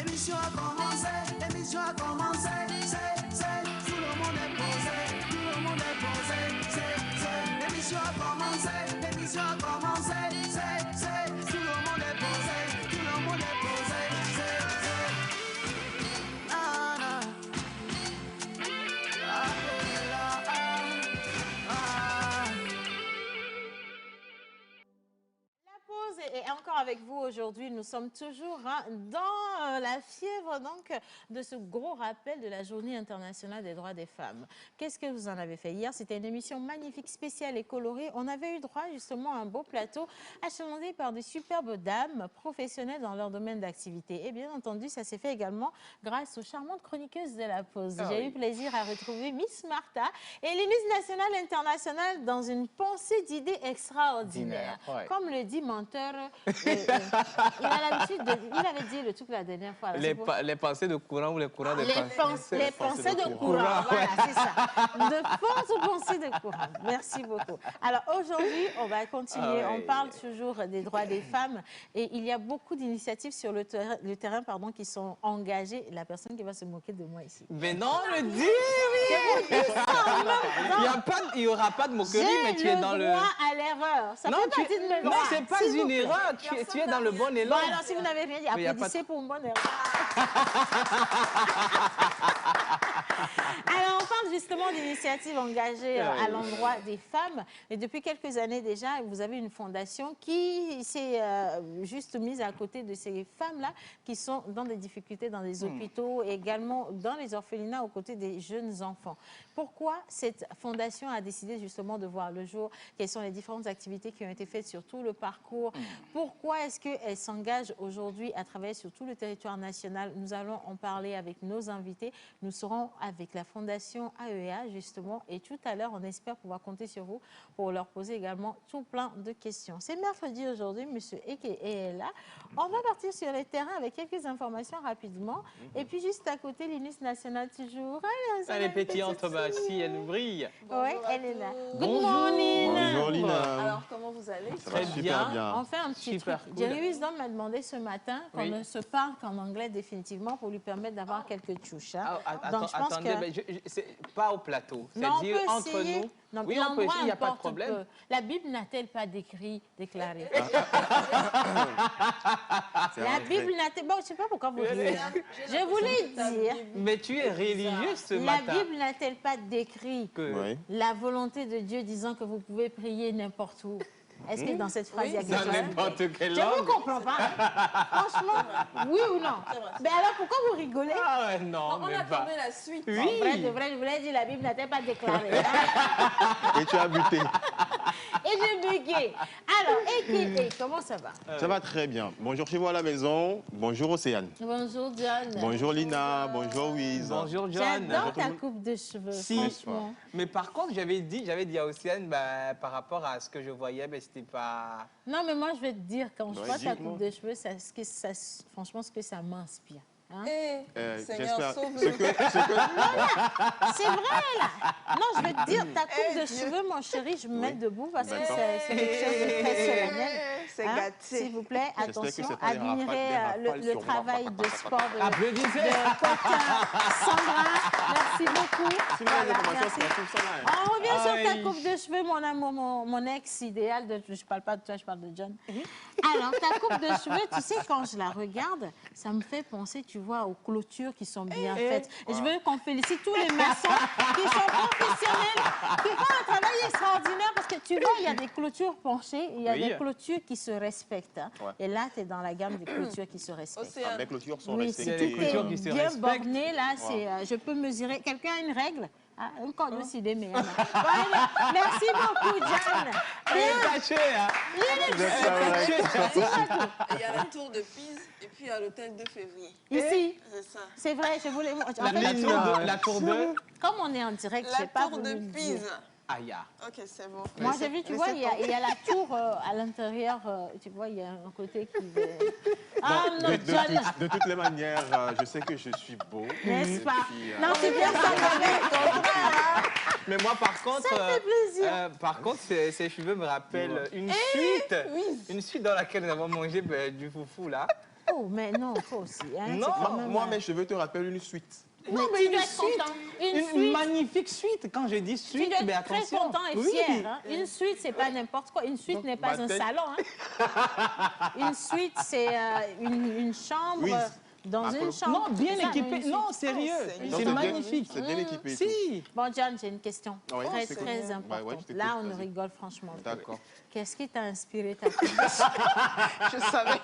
L'émission a commencé, l'émission a commencé. Tout le monde est posé, tout le monde est posé. L'émission a commencé, l'émission a commencé. Tout le monde est posé, tout le monde est posé. Ah, ah. Et encore avec vous aujourd'hui, nous sommes toujours dans la fièvre donc de ce gros rappel de la Journée internationale des droits des femmes. Qu'est-ce que vous en avez fait hier? C'était une émission magnifique, spéciale et colorée. On avait eu droit justement à un beau plateau achalandé par de superbes dames professionnelles dans leur domaine d'activité. Et bien entendu, ça s'est fait également grâce aux charmantes chroniqueuses de la pause. J'ai eu plaisir à retrouver Miss Martha et l'Église nationale internationale dans une pensée d'idées extraordinaires. Comme le dit menteur, il a l'habitude de... Il avait dit le truc la dernière fois. Là, les pensées de courant ou les courants de pensée. Les pensées de courant, voilà, c'est ça. De fortes pensées de courant. Merci beaucoup. Alors aujourd'hui, on va continuer. On parle toujours des droits des femmes et il y a beaucoup d'initiatives sur le terrain qui sont engagées. La personne qui va se moquer de moi ici. Mais non, le dis, oui. Il n'y aura pas de moquerie, mais tu es dans le... droit à l'erreur. Ça fait partie de mes droits. Non, c'est pas une erreur. Tu es dans le bon élan. Bon, alors si vous n'avez rien dit, applaudissez pour une bonne erreur. Alors, on parle justement d'initiatives engagées à l'endroit des femmes. Et depuis quelques années déjà, vous avez une fondation qui s'est juste mise à côté de ces femmes-là qui sont dans des difficultés dans les hôpitaux et également dans les orphelinats aux côtés des jeunes enfants. Pourquoi cette fondation a décidé justement de voir le jour? Quelles sont les différentes activités qui ont été faites sur tout le parcours? Pourquoi est-ce qu'elle s'engage aujourd'hui à travailler sur tout le territoire national? Nous allons en parler avec nos invités. Nous serons avec la fondation AEA justement et tout à l'heure, on espère pouvoir compter sur vous pour leur poser également tout plein de questions. C'est mercredi aujourd'hui, Monsieur Eke est là. On va partir sur les terrains avec quelques informations rapidement. Et puis juste à côté, l'UNIS nationale toujours. Elle est pétillante, si elle brille. Oui, elle est là. Good morning. Bonjour Lina. Alors, comment vous allez? Ça va super bien. On fait un petit truc. Jerry Wisdom m'a demandé ce matin qu'on ne se parle qu'en anglais définitivement pour lui permettre d'avoir quelques touches. Donc, je pense attendez, que... pas au plateau. C'est-à-dire entre nous. Non, oui, on peut essayer, il n'y a pas de problème. La Bible n'a-t-elle pas déclaré? La Bible n'a-t-elle... Bon, je ne sais pas pourquoi vous riez. Je voulais dire... Mais tu es religieux ce matin. La Bible n'a-t-elle pas décrit la volonté de Dieu disant que vous pouvez prier n'importe où? Est-ce que dans cette phrase, il y a quelque chose? Dans n'importe quelle langue. Je ne comprends pas. Franchement, oui ou non? Mais alors, pourquoi vous rigolez? Ah ouais, non, on attendait la suite. Oui. De vrai, je voulais dire la Bible n'a-t-elle pas déclaré? Et tu as buté. Et j'ai bugué. Alors, comment ça va? Ça va très bien. Bonjour chez vous à la maison. Bonjour Océane. Bonjour John. Bonjour Lina. Bonjour Wiz. Bonjour John. J'adore ta coupe de cheveux, franchement. Mais par contre, j'avais dit à Océane, par rapport à ce que je voyais, c'était pas... Non, mais moi, je vais te dire, quand je vois ta coupe de cheveux, franchement, ce que ça m'inspire. Hein? Seigneur, sauve-nous. C'est vrai, là. Non, je vais te dire, ta coupe de cheveux, mon chéri, je me mets debout parce que c'est quelque chose de très solennel. C'est gâté. S'il vous plaît, attention, admirez le travail de sport de Coquin Sandra. Merci beaucoup. Voilà, merci. On revient sur ta coupe de cheveux, mon amour, mon ex idéal. Je ne parle pas de toi, je parle de John. Alors, ta coupe de cheveux, tu sais, quand je la regarde, ça me fait penser, tu vois, aux clôtures qui sont bien faites. Et je veux qu'on félicite tous les maçons qui sont professionnels, qui font un travail extraordinaire parce que tu vois, il y a des clôtures penchées, il y a des clôtures qui se respectent. Hein. Et là, tu es dans la gamme des clôtures qui se respectent. Les clôtures sont respectées. respectées. Oui, tout est bien borné, là, je peux mesurer. Quelqu'un a une règle? Un code aussi des meilleurs. Merci beaucoup, John. Il est caché, hein? Il y a la tour de Pise et puis il y a l'hôtel de février. Ici? C'est ça. C'est vrai, je voulais... La tour de... Comme on est en direct, je sais pas... La tour de Pise. Aïe. Ok, c'est bon. Moi, j'ai vu, tu vois, il y a la tour à l'intérieur. Tu vois, il y a un côté qui... Ah non, John, De toutes les manières, je sais que je suis beau. n'est-ce Et pas? puis, Non, c'est bien ça, Mais moi, par contre, Ça fait plaisir. par contre, ces cheveux me rappellent une suite dans laquelle nous avons mangé du foufou là. Oh, mais non, toi aussi. Hein, Non, c'est quand même, moi, mes cheveux te rappellent une suite. Non, tu dois être content. Une suite. magnifique suite. Quand je dis Tu suite, dois mais être très attention. content et Oui. fier. Hein. Une suite, c'est pas n'importe quoi. Une suite Donc, n'est pas ma un tête- salon. Hein. Une suite, c'est une chambre Oui. dans Ah, une chambre. Non, bien C'est ça, équipé. une suite. Non, sérieux. Seigneur. C'est Donc, magnifique. C'est bien équipé. et tout. Si. Bon, John, j'ai une question Oui, très, je t'écoute. très Ouais, importante. ouais, je t'écoute, Là, on vas-y. rigole franchement. D'accord. Qu'est-ce qui t'a inspiré ta coupe de Je savais.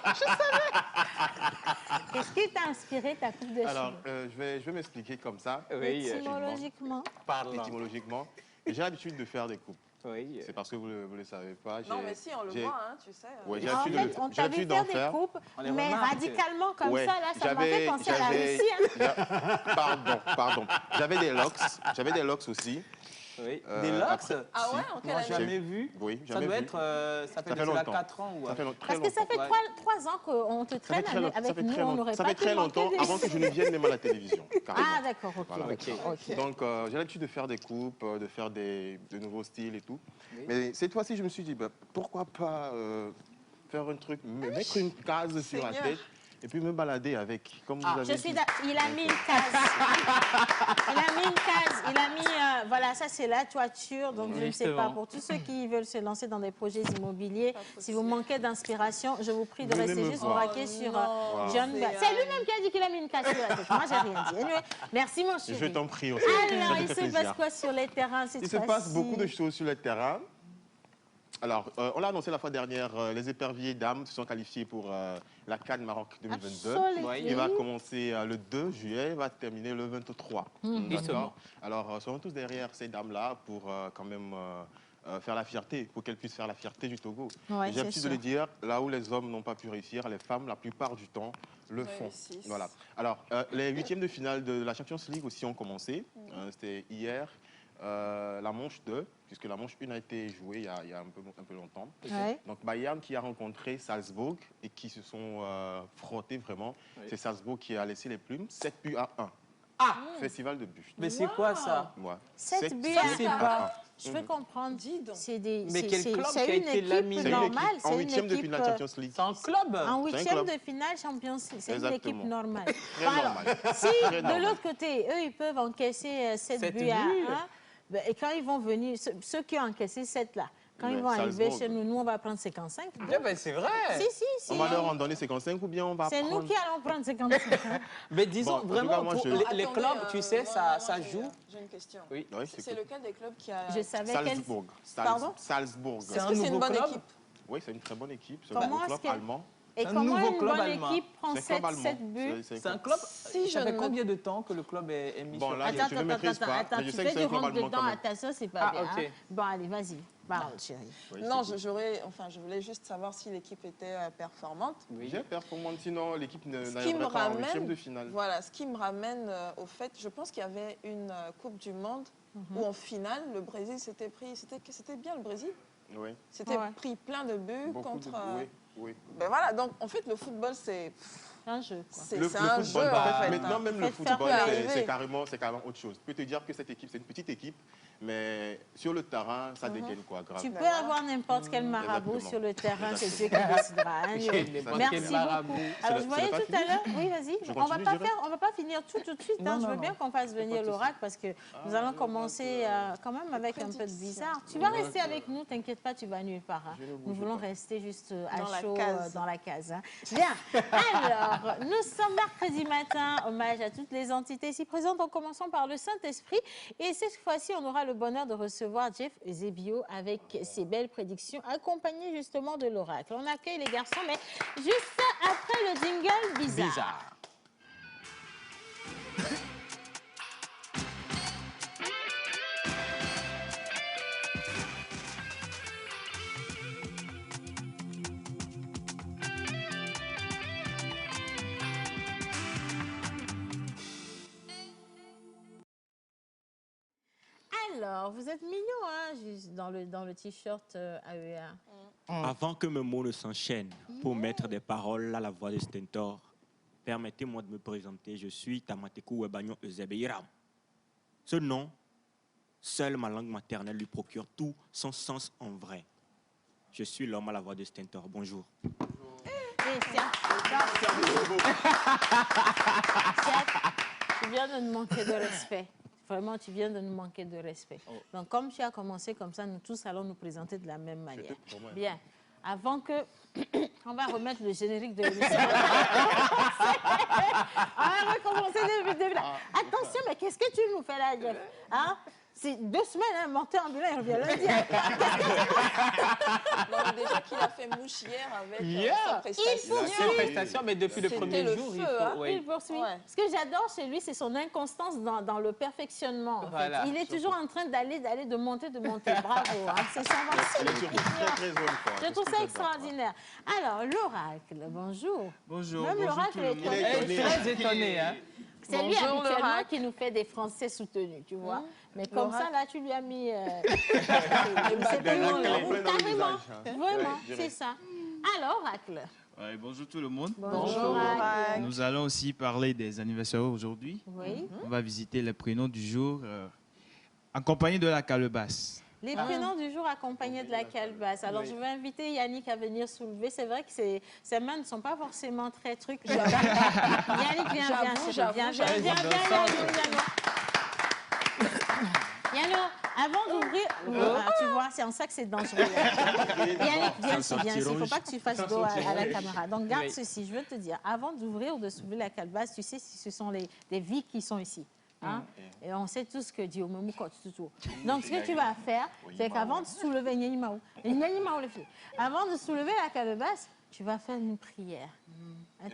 Qu'est-ce qui t'a inspiré ta coupe de Alors, cheveux je vais m'expliquer comme ça, Oui, Étymologiquement. parlant. étymologiquement. J'ai l'habitude de faire des coupes. Oui. C'est parce que vous ne le savez pas. Non, mais si, on le j'ai- voit, hein, tu sais. Ouais, j'ai En l'habitude fait, on j'ai t'a vu l'habitude faire d'en des faire. coupes, On les mais remarque. radicalement comme Ouais, ça, là, ça m'a fait penser à la Russie. Hein. Pardon. J'avais des locks aussi. Oui. Euh, Des locks. après- Ah ouais, Si. en quelle Non, année jamais vu. Oui, Ça jamais doit vu. être, ça fait Ça de fait cela longtemps. 4 ans. Ouais. Ça fait très Parce que ça longtemps. fait Ouais. 3 ans qu'on te traîne avec nous, on n'aurait Ça pas fait pu très manquer longtemps des... avant que je ne vienne même à la télévision. Carrément. Ah, d'accord, ok. Voilà. ok. Donc, j'ai l'habitude de faire des coupes, de faire de nouveaux styles et tout. Oui. Mais cette fois-ci, je me suis dit, bah, pourquoi pas faire un truc, me mettre une case sur la Seigneur. tête et puis me balader avec, comme vous avez Je suis dit. il a mis une case. Il a mis, voilà, ça c'est la toiture. Donc je ne sais pas, Justement. pour tous ceux qui veulent se lancer dans des projets immobiliers, si vous manquez d'inspiration, je vous prie de Venez rester me juste voir. braqué sur non, John. c'est C'est lui-même qui a dit qu'il a mis une case sur la tête. Moi, j'ai rien dit. Anyway, merci mon Je chéri. t'en prie aussi. Alors, Ça il te se fait passe plaisir. quoi sur les terrains cette Il se fois-ci? passe beaucoup de choses sur le terrain. Alors, on l'a annoncé la fois dernière, les éperviers dames se sont qualifiés pour la CAN Maroc 2022. Absolument. Oui. Il va commencer le 2 juillet, il va terminer le 23. Justement. D'accord. Alors, seront tous derrière ces dames-là pour quand même faire la fierté, pour qu'elles puissent faire la fierté du Togo. Ouais, J'ai c'est l'habitude de sûr. le dire, là où les hommes n'ont pas pu réussir, les femmes, la plupart du temps, le font. Réussissent. Voilà. Alors, les huitièmes de finale de la Champions League aussi ont commencé. C'était hier. La manche 2, puisque la manche 1 a été jouée il y a un peu longtemps. Ouais. Donc Bayern qui a rencontré Salzbourg et qui se sont frottés vraiment. Oui. C'est Salzbourg qui a laissé les plumes, 7 buts à 1. Ah, Festival de buts. mais c'est quoi ça? Moi. 7 buts c'est à pas- 1. Je veux comprendre. Dis donc. C'est des- Mais c'est- quel c'est- club c'est qui a une été équipe laminé? C'est une normale. équipe en C'est une huitième de équipe, finale Champions League. C'est un club. en C'est un huitième club. de finale Champions League, c'est une Exactement. équipe normale. Très Bon, alors, normal. si Très de normal. l'autre côté, eux, ils peuvent encaisser 7 Sept buts à buts. 1, et quand ils vont venir, ceux qui ont encaissé 7 là, quand Ouais, ils vont arriver Salzbourg. chez nous, nous, on va prendre 55. Eh ben, c'est vrai. Si. On va leur en donner 55 ou bien on va C'est nous prendre... qui allons prendre 55. hein. Mais disons, Bon, en tout vraiment, cas, moi, pour je- les Attendez, clubs, tu sais, moi, ça j'ai- joue. J'ai une question. Oui. Oui, C'est c'est cool. lequel des clubs qui a. Je savais qu'elle... Salzbourg. Pardon Salzbourg. C'est Est-ce un que c'est une nouveau bonne club. équipe? Oui, c'est une très bonne équipe. C'est Comment un est-ce club qu'elle- allemand. Et un comment nouveau une club bonne allemand. équipe prend C'est un club 7 allemand. buts? C'est C'est un club. Si Ça je fait ne- combien de temps que le club est mis Bon, sur là, pied? je ne maîtrise pas, Attends, mais je tu sais que fais c'est du un club rentre allemand dedans quand à même. ta sauce, c'est pas Ah, bien. ok. hein. Bon, allez, vas-y, parle, chérie. Oui, Non, c'est cool. je voulais juste savoir si l'équipe était performante. Oui. Bien performante, sinon l'équipe Ce qui me n'arriverait pas en huitième ramène, de finale. voilà, ce qui me ramène au fait, je pense qu'il y avait une Coupe du Monde où en finale, le Brésil s'était pris, c'était bien le Brésil, Oui, s'était Ouais. pris plein de buts beaucoup contre. de... Oui. Ben voilà, donc en fait le football c'est Un jeu, quoi. Le c'est un football, jeu bah, en fait. maintenant même le Faites faire football, peu c'est arriver. carrément autre chose. Je peux te dire que cette équipe, c'est une petite équipe, mais sur le terrain, ça dégaine quoi, grave. Tu peux voilà. avoir n'importe quel marabout Exactement. sur le terrain, c'est Dieu qui décidera. hein. N'importe Merci quel marabout. beaucoup. C'est Alors, le- je c'est voyais pas tout fini à l'heure. Oui, vas-y. Je On va continue, pas je dirais. on va pas finir tout de suite. Non, hein. Je non, veux bien non. qu'on fasse venir de souci. l'oracle parce que nous allons commencer quand même avec un peu de bizarre. Tu vas rester avec nous, t'inquiète pas, tu vas nulle part. hein. Je ne bouge Nous voulons pas. rester juste Dans à la chaud case. dans la case. hein. Bien. Alors, nous sommes mercredi matin. Hommage à toutes les entités ici présentes en commençant par le Saint-Esprit. Et cette fois-ci, on aura le bonheur de recevoir Jeff Zebio avec ses belles prédictions, accompagné justement de l'oracle. On accueille les garçons, mais juste après le jingle bizarre. Bizarre. Alors, vous êtes mignon, hein, juste dans le t-shirt AEA. Avant que mes mots ne s'enchaînent pour mettre des paroles à la voix de Stentor, permettez-moi de me présenter. Je suis Tamatekou Webanyo Eusebeiram. Ce nom, seule ma langue maternelle lui procure tout son sens en vrai. Je suis l'homme à la voix de Stentor. Bonjour. Tu viens de nous manquer de respect. Vraiment, tu viens de nous manquer de respect. Donc, comme tu as commencé comme ça, nous tous allons nous présenter de la même manière. Bien. Avant que... On va remettre le générique de l'émission. On va recommencer depuis le début. Attention, mais qu'est-ce que tu nous fais là, Jeff? Hein? C'est 2 semaines, hein, monter ambulant, il revient lundi. Non, déjà qu'il a fait mouche hier avec sa prestation. Sa prestation, mais depuis le premier jour, Il poursuit. Ce que j'adore chez lui, c'est son inconstance dans le perfectionnement. En fait. Il est toujours en train de monter. Bravo. Hein. C'est ça. Je trouve ça extraordinaire. Alors, l'oracle, bonjour. Bonjour. Même l'oracle est très étonné. Hein? C'est lui habituellement qui nous fait des Français soutenus, tu vois. Mais comme ça, là, tu lui as mis... Carrément, vraiment, c'est ça. Alors, oracle. Ouais, bonjour tout le monde. Bonjour, oracle. Nous allons aussi parler des anniversaires aujourd'hui. Oui. On va visiter les prénoms du jour accompagnés de la calebasse. Les prénoms du jour accompagnés de la calebasse. Alors, je vais inviter Yannick à venir soulever. C'est vrai que ces mains ne sont pas forcément très trucs. Yannick, viens. Yannick, avant d'ouvrir... tu vois, c'est en ça que c'est dangereux. Yannick, viens ici. Il ne faut pas que tu fasses dos à la caméra. Donc, garde ceci. Je veux te dire, avant d'ouvrir ou de soulever la calebasse, tu sais si ce sont des vies qui sont ici. Hein? Et on sait tous que Dieu me moucote tout. Donc, ce que tu vas faire, c'est qu'avant de soulever avant de soulever la calebasse, tu vas faire une prière.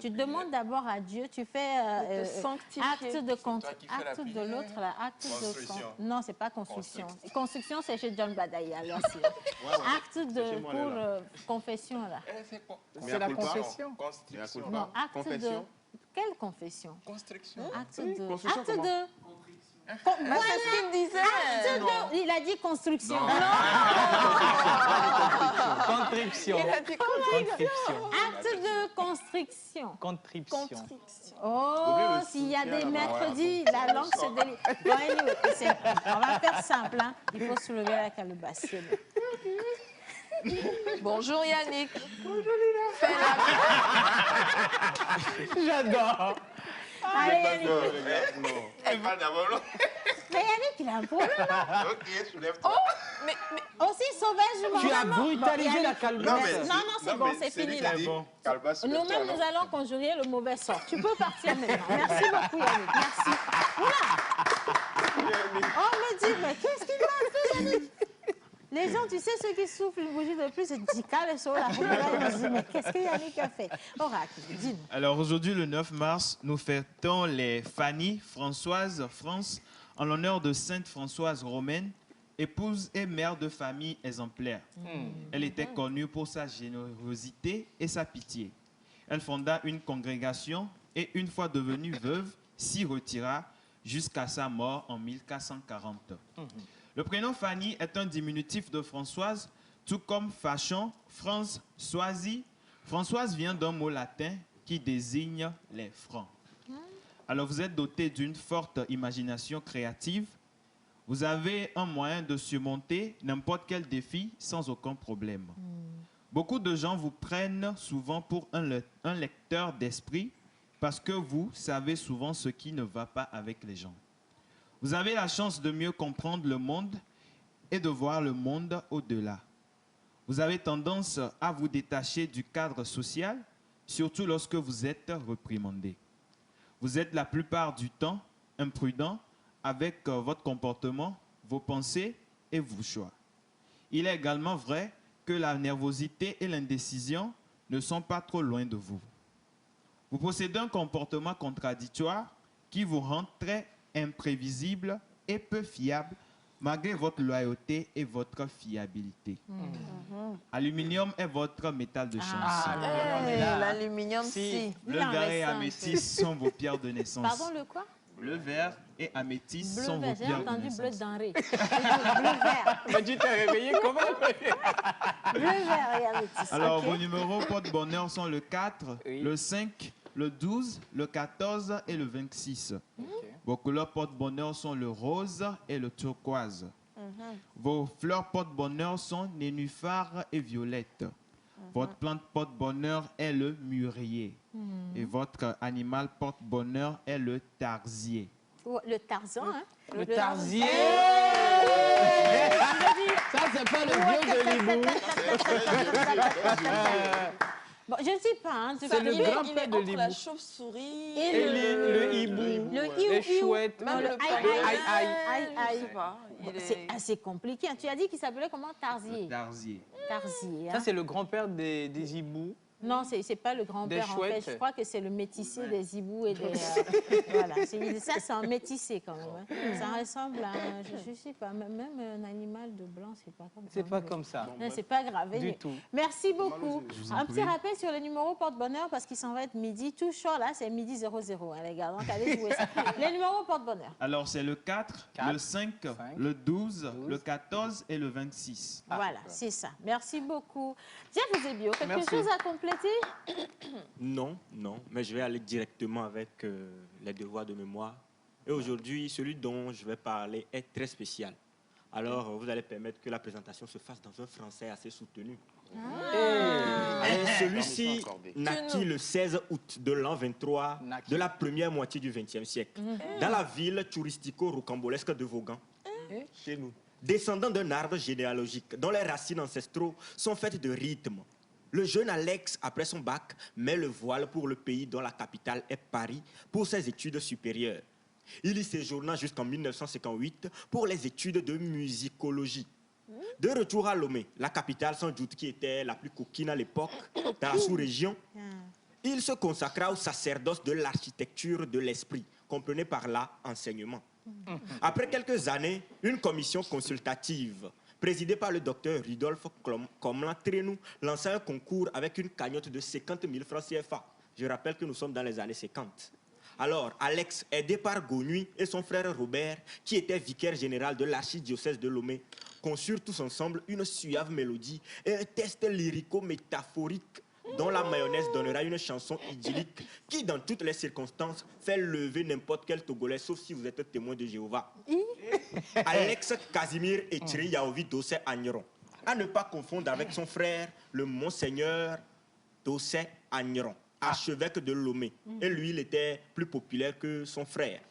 Tu demandes d'abord à Dieu, tu fais acte de l'autre, acte de... Non, c'est pas construction. Construction, c'est chez John Badaïa. Acte de pour confession, là. C'est la confession. Non, acte de... Quelle confession? Construction. Acte de... C'est ce qu'il disait. Il a dit construction. Contribution. Il a dit contribution. Acte de construction. Contribution. Oh, s'il y a des mercredis, la langue se délie. Bon, anyway, on va faire simple. Hein. Il faut soulever la calebasse. Bonjour Yannick. Bonjour Lina. J'adore. Allez, Yannick. Mais Yannick, il a un problème. Ok, soulève-toi. Mais aussi sauvagement. Tu as brutalisé la calebasse. Non, c'est bon, c'est fini là. Nous-mêmes, nous allons conjurer le mauvais sort. Tu peux partir maintenant. Merci beaucoup, Yannick. Merci. Oula. On me dit, mais qu'est-ce qu'il m'a fait, Yannick? Les gens, tu sais, ceux qui soufflent une bougie de plus, c'est Dika, le soir, ils se disent, mais qu'est-ce que Yannick a fait? Oracle, dis-nous. Alors aujourd'hui, le 9 mars, nous fêtons les Fanny, Françoise, France, en l'honneur de Sainte Françoise romaine, épouse et mère de famille exemplaire. Elle était connue pour sa générosité et sa pitié. Elle fonda une congrégation et, une fois devenue veuve, s'y retira jusqu'à sa mort en 1440. Le prénom Fanny est un diminutif de Françoise, tout comme Fachon, France, Soisy. Françoise vient d'un mot latin qui désigne les francs. Alors vous êtes doté d'une forte imagination créative. Vous avez un moyen de surmonter n'importe quel défi sans aucun problème. Beaucoup de gens vous prennent souvent pour un lecteur d'esprit parce que vous savez souvent ce qui ne va pas avec les gens. Vous avez la chance de mieux comprendre le monde et de voir le monde au-delà. Vous avez tendance à vous détacher du cadre social, surtout lorsque vous êtes reprimandé. Vous êtes la plupart du temps imprudent avec votre comportement, vos pensées et vos choix. Il est également vrai que la nervosité et l'indécision ne sont pas trop loin de vous. Vous possédez un comportement contradictoire qui vous rend très imprévisible et peu fiable malgré votre loyauté et votre fiabilité. Aluminium est votre métal de chance. l'aluminium, si. Le verre et améthyste sont vos pierres de naissance. Pardon, le quoi? bleu vert et améthyste Bleu sont vos vert, j'ai pierres de entendu bleu naissance. denrée. Bleu vert. Mais tu t'es réveillé comment? Bleu vert et améthyste. Alors, ok. vos numéros porte-bonheur sont le 4, Oui. le 5, le 12, le 14 et le 26. Ok. Vos couleurs porte-bonheur sont le rose et le turquoise. Vos fleurs porte-bonheur sont nénuphar et violette. Votre plante porte-bonheur est le mûrier. Et votre animal porte-bonheur est le tarsier. Oh, le Tarzan, hein? Le tarsier. Ça, c'est pas le vieux de l'hibou. Bon, je ne sais pas. Hein, C'est le Il est grand-père de entre la l'hibou. chauve-souris Et Le hibou. Le Les iou-iou. chouettes. Non, Même le le aïe, païen. aïe, Aïe, aïe, Je aïe. sais pas. Il C'est est... assez compliqué. Tu as dit qu'il s'appelait comment? Tarsier. Tarsier. Tarsier. Ça, Hein? c'est le grand-père des hiboux. Non, c'est pas le grand-père Des en fait. chouettes. Je crois que c'est le métissé des hiboux et des. Voilà. Ça, c'est un métissé quand même. Hein. Ça ressemble à. Je sais pas. Même un animal de blanc, c'est pas comme ça. C'est pas comme ça. Non, c'est pas grave. Du tout. Merci beaucoup. Je vous en Un petit prie. rappel sur le numéro porte-bonheur parce qu'il s'en va être midi. Tout chaud là, c'est midi 00, hein, les gars. Donc allez jouer ça. Les numéros porte-bonheur. Alors, c'est le 4, le 5, le 12, le 14 et le 26. Voilà, c'est ça. Merci beaucoup. Jeff Eusebio, quelque Merci. chose à compléter? Non, non, mais je vais aller directement avec les devoirs de mémoire. Et aujourd'hui, celui dont je vais parler est très spécial. Alors, vous allez permettre que la présentation se fasse dans un français assez soutenu. Et celui-ci Permission accordée. naquit le 16 août de l'an 23 Naquit. de la première moitié du XXe siècle, dans la ville touristico-rocambolesque de Vaughan, chez nous. Descendant d'un arbre généalogique dont les racines ancestraux sont faites de rythme, le jeune Alex, après son bac, met le voile pour le pays dont la capitale est Paris pour ses études supérieures. Il y séjourna jusqu'en 1958 pour les études de musicologie. De retour à Lomé, la capitale sans doute qui était la plus coquine à l'époque, dans la sous-région, il se consacra au sacerdoce de l'architecture de l'esprit, comprenez par là enseignement. Après quelques années, une commission consultative, présidée par le docteur Rudolf Komlan-Trenou, lança un concours avec une cagnotte de 50 000 francs CFA. Je rappelle que nous sommes dans les années 50. Alors, Alex, aidé par Gonui et son frère Robert, qui était vicaire général de l'archidiocèse de Lomé, conçurent tous ensemble une suave mélodie et un test lyrico-métaphorique dont la mayonnaise donnera une chanson idyllique qui, dans toutes les circonstances, fait lever n'importe quel Togolais, sauf si vous êtes témoin de Jéhovah. Alex Casimir Etri Yaovi Dossé Agneron. À ne pas confondre avec son frère, le Monseigneur Dossé Agneron, archevêque de Lomé. Et lui, il était plus populaire que son frère.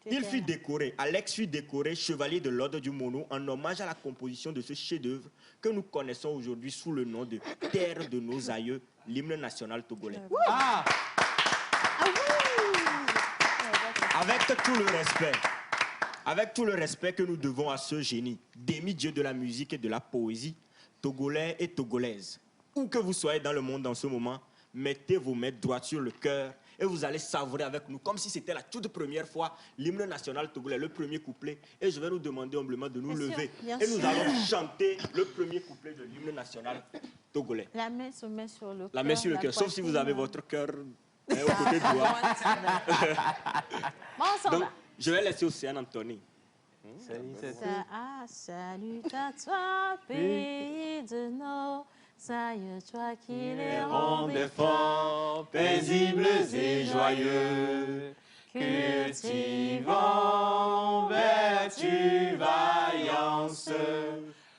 Il fut décoré, Alex fut décoré chevalier de l'ordre du Mono en hommage à la composition de ce chef-d'œuvre que nous connaissons aujourd'hui sous le nom de Terre de nos aïeux, l'hymne national togolais. Ah, Avec tout le respect que nous devons à ce génie, demi-dieu de la musique et de la poésie, togolais et togolaises, où que vous soyez dans le monde en ce moment, mettez vos mains droites sur le cœur et vous allez savourer avec nous, comme si c'était la toute première fois, l'hymne national togolais, le premier couplet. Et je vais nous demander humblement de nous Bien sûr, lever. bien Et nous sûr. allons chanter le premier couplet de l'hymne national togolais. La main se met sur le cœur. La main sur le cœur, sauf si vous avez poitrine. votre cœur au côté droit. Bon, on s'en Donc, va. je vais laisser Océane Anthony. Salut à toi, pays de nos aïeux, toi qui les rends des fonds paisibles et joyeux, cultivant vertu, vaillance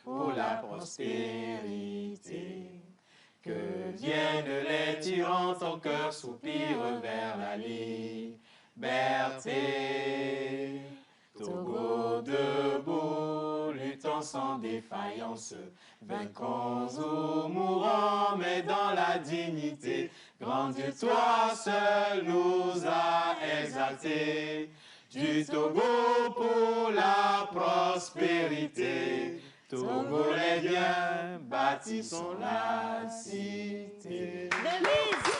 pour la prospérité. Que viennent les tyrans, ton cœur soupire vers la liberté. Togo debout, luttant sans défaillance, vainquons ou mourants, mais dans la dignité. Grand Dieu, toi seul nous a exaltés. Du Togo pour la prospérité. Togo les biens, bâtissons la cité. Denise,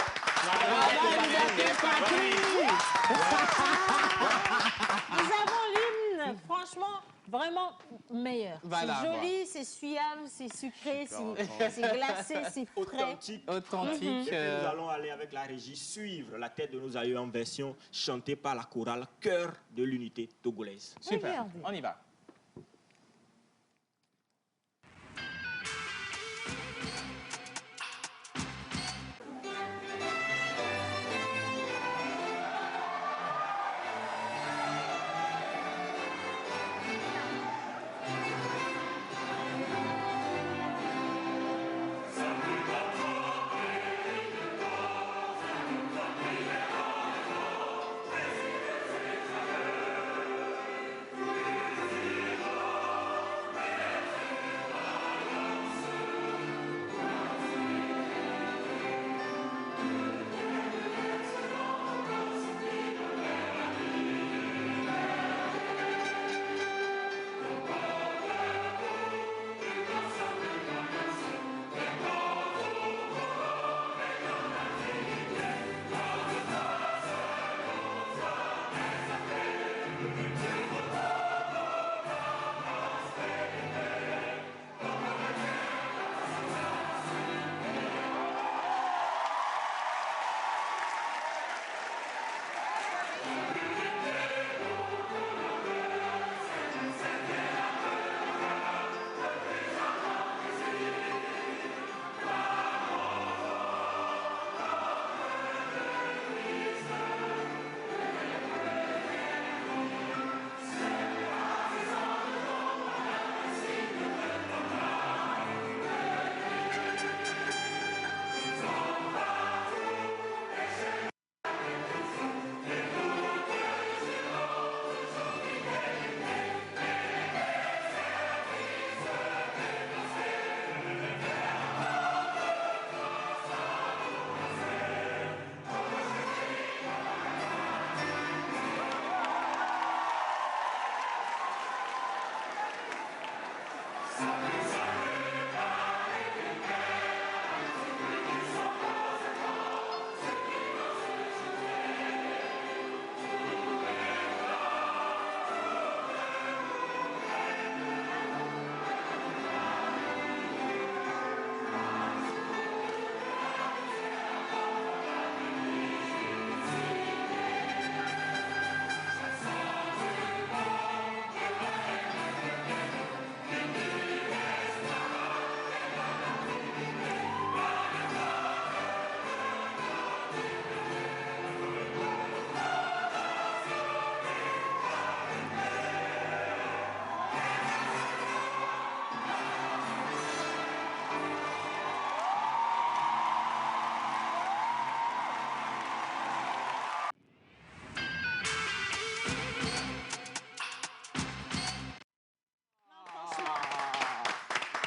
nous avons l'hymne. Franchement, Vraiment meilleur. Voilà, C'est joli, c'est suyable, c'est sucré, c'est glacé, c'est frais. Authentique. Nous allons aller avec la régie suivre la tête de nos aïeux en version chantée par la chorale Cœur de l'unité togolaise. Super, Regardez. on y va.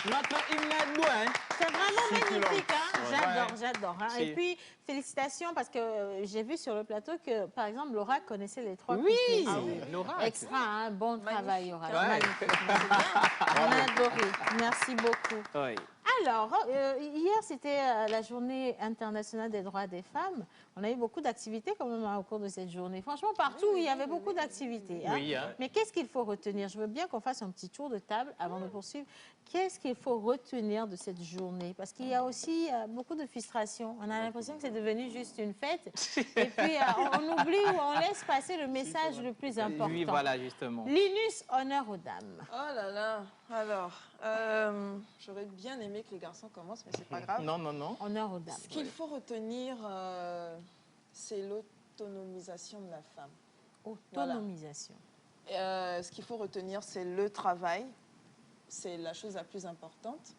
Notre hymne doué, hein? C'est vraiment Succulent. magnifique, hein? Ouais. J'adore. Hein? Si. Et puis, félicitations parce que j'ai vu sur le plateau que, par exemple, Laura connaissait les trois Oui, couplets. ah oui, Laura. Extra, hein? Bon travail, Laura. Ouais. Magnifique. On a adoré. Merci beaucoup. Oui. Alors, hier, c'était la journée internationale des droits des femmes. On a eu beaucoup d'activités quand même hein, au cours de cette journée. Franchement, partout, il y avait beaucoup d'activités. Hein. Oui, hein. Mais qu'est-ce qu'il faut retenir? Je veux bien qu'on fasse un petit tour de table avant de poursuivre. Qu'est-ce qu'il faut retenir de cette journée? Parce qu'il y a aussi beaucoup de frustration. On a l'impression que c'est devenu juste une fête. Et puis, on oublie ou on laisse passer le message le plus important. Oui, voilà, justement. Linus, honneur aux dames. Oh là là. Alors, j'aurais bien aimé que les garçons commencent, mais c'est pas grave. Non, non, non. Honneur aux dames. Ce qu'il faut retenir, c'est l'autonomisation de la femme. Autonomisation. Ce qu'il faut retenir, c'est le travail. C'est la chose la plus importante.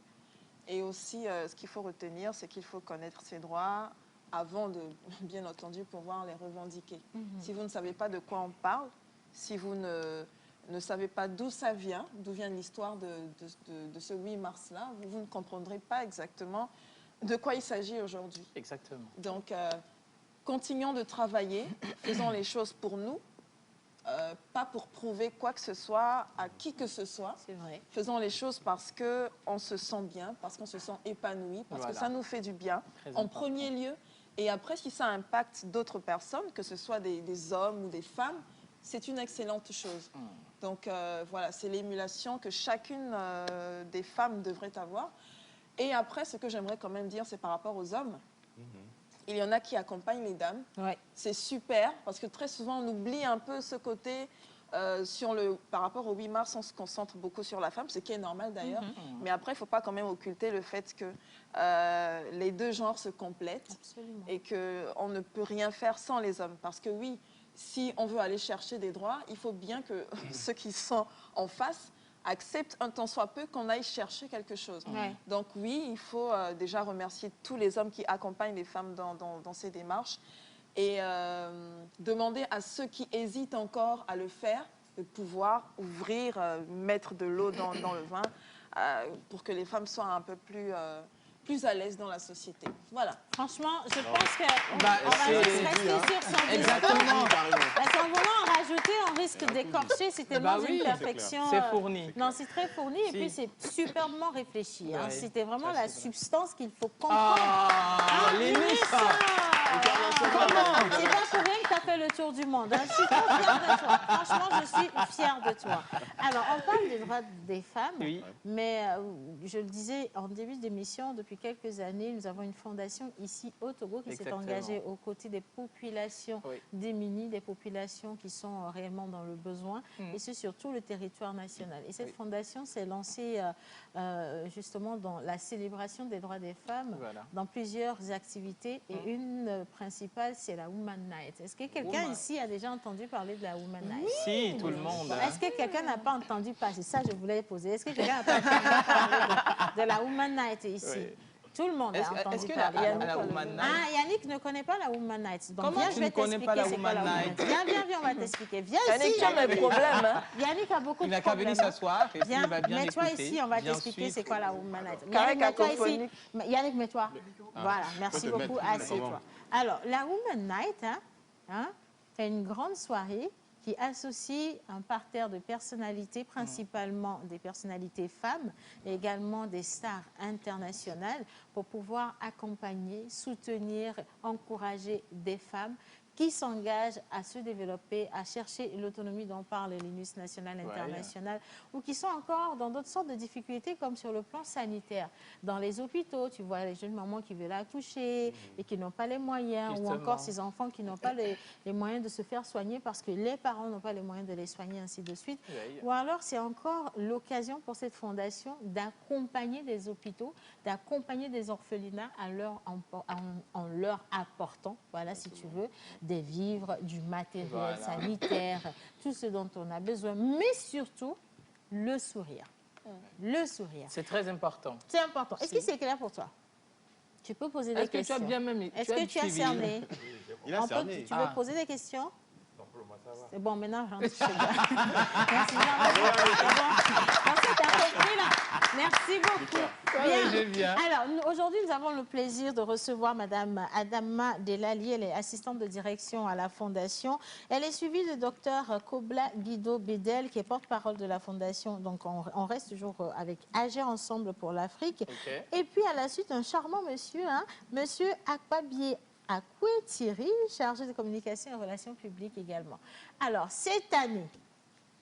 Et aussi, ce qu'il faut retenir, c'est qu'il faut connaître ses droits avant de, bien entendu, pouvoir les revendiquer. Si vous ne savez pas de quoi on parle, si vous ne savez pas d'où ça vient, d'où vient l'histoire de ce 8 mars-là, vous ne comprendrez pas exactement de quoi il s'agit aujourd'hui. Exactement. Donc, continuons de travailler, faisons les choses pour nous, pas pour prouver quoi que ce soit à qui que ce soit. C'est vrai. Faisons les choses parce qu'on se sent bien, parce qu'on se sent épanoui, parce que ça nous fait du bien, en premier lieu. Et après, si ça impacte d'autres personnes, que ce soit des hommes ou des femmes, c'est une excellente chose. Donc voilà, c'est l'émulation que chacune des femmes devrait avoir. Et après, ce que j'aimerais quand même dire, c'est par rapport aux hommes. Il y en a qui accompagnent les dames. Ouais. C'est super, parce que très souvent, on oublie un peu ce côté. Par rapport au 8 mars, on se concentre beaucoup sur la femme, ce qui est normal d'ailleurs. Mais après, il ne faut pas quand même occulter le fait que les deux genres se complètent. Absolument. Et qu'on ne peut rien faire sans les hommes. Parce que oui, si on veut aller chercher des droits, il faut bien que ceux qui sont en face acceptent un tant soit peu qu'on aille chercher quelque chose. Ouais. Donc oui, il faut déjà remercier tous les hommes qui accompagnent les femmes dans ces démarches et demander à ceux qui hésitent encore à le faire de pouvoir ouvrir, mettre de l'eau dans le vin pour que les femmes soient un peu plus à l'aise dans la société. Voilà. Franchement, je pense que Bah, on va c'est- juste rester sur son discours. Exactement. Parce qu'en voulant en rajouter, on risque d'écorcher. C'est tellement Bah oui, d'une c'est perfection. C'est fourni. Non, c'est très fourni et Si. puis c'est superbement réfléchi. Hein. Ouais. C'était vraiment Ça, la c'est vrai. substance qu'il faut comprendre. Ah, limite. Comment? C'est pas pour rien que tu as fait le tour du monde. Hein. Je suis trop fière de toi. Franchement, je suis fière de toi. Alors, on parle des droits des femmes, Oui. mais je le disais en début d'émission, depuis quelques années, nous avons une fondation ici au Togo qui s'est Exactement. engagée aux côtés des populations Oui. démunies, des populations qui sont réellement dans le besoin, et ce sur tout le territoire national. Et cette Oui. fondation s'est lancée justement dans la célébration des droits des femmes Voilà. dans plusieurs activités, et une principale, c'est la Woman Night. Est-ce que quelqu'un Woman. ici a déjà entendu parler de la Woman Night? Si, tout le monde. hein. Est-ce que quelqu'un n'a pas entendu parler? C'est ça que je voulais poser. Est-ce que quelqu'un n'a pas entendu parler de la Woman Night ici? Oui. Tout le monde a entendu Est-ce que parler. la Woman Night... Ah, Yannick ne connaît pas la Woman Night. Donc, Comment viens, tu je ne vais connais t'expliquer pas la c'est quoi Woman Night? Viens, on va t'expliquer. Viens Yannick, ici. tu as des problèmes. Hein? Yannick a beaucoup Il de n'a qu'à problèmes. venir s'asseoir et puis Viens, il va bien mets-toi écouter. ici, on va bien t'expliquer suivre. c'est quoi la Woman Night. Carré Yannick, mets-toi ici. cacophonique. Yannick, mets-toi. Voilà, merci Peut te beaucoup. mettre, Assieds-toi. Alors, la Woman Night, c'est une grande soirée qui associe un parterre de personnalités, principalement des personnalités femmes, et également des stars internationales, pour pouvoir accompagner, soutenir, encourager des femmes qui s'engagent à se développer, à chercher l'autonomie dont parle l'INUS national international, ou qui sont encore dans d'autres sortes de difficultés, comme sur le plan sanitaire. Dans les hôpitaux, tu vois les jeunes mamans qui veulent accoucher et qui n'ont pas les moyens, ou Justement. encore ces enfants qui n'ont pas les moyens de se faire soigner parce que les parents n'ont pas les moyens de les soigner, ainsi de suite. Oui. Ou alors, c'est encore l'occasion pour cette fondation d'accompagner des hôpitaux, d'accompagner des orphelinats en leur apportant, voilà, si tu veux, des vivres, du matériel Voilà. sanitaire, tout ce dont on a besoin, mais surtout le sourire. Le sourire. C'est très important. C'est important. Est-ce que c'est clair pour toi? Tu peux poser des Est-ce que tu questions. as bien même... Est-ce que tu as suivi? cerné? Il a cerné. Tu veux Ah. poser des questions? C'est bon, maintenant, j'en suis Merci. Non, c'est bon. En fait, t'as compris, là. Merci beaucoup. Oui, je viens. Alors, aujourd'hui, nous avons le plaisir de recevoir Madame Adama Delali. Elle est assistante de direction à la Fondation. Elle est suivie de Dr Kobla Guido Bedel, qui est porte-parole de la Fondation. Donc, on reste toujours avec Agir Ensemble pour l'Afrique. Ok. Et puis, à la suite, un charmant monsieur, monsieur Akpabie Akwe Thierry, chargé de communication et relations publiques également. Alors, cette année,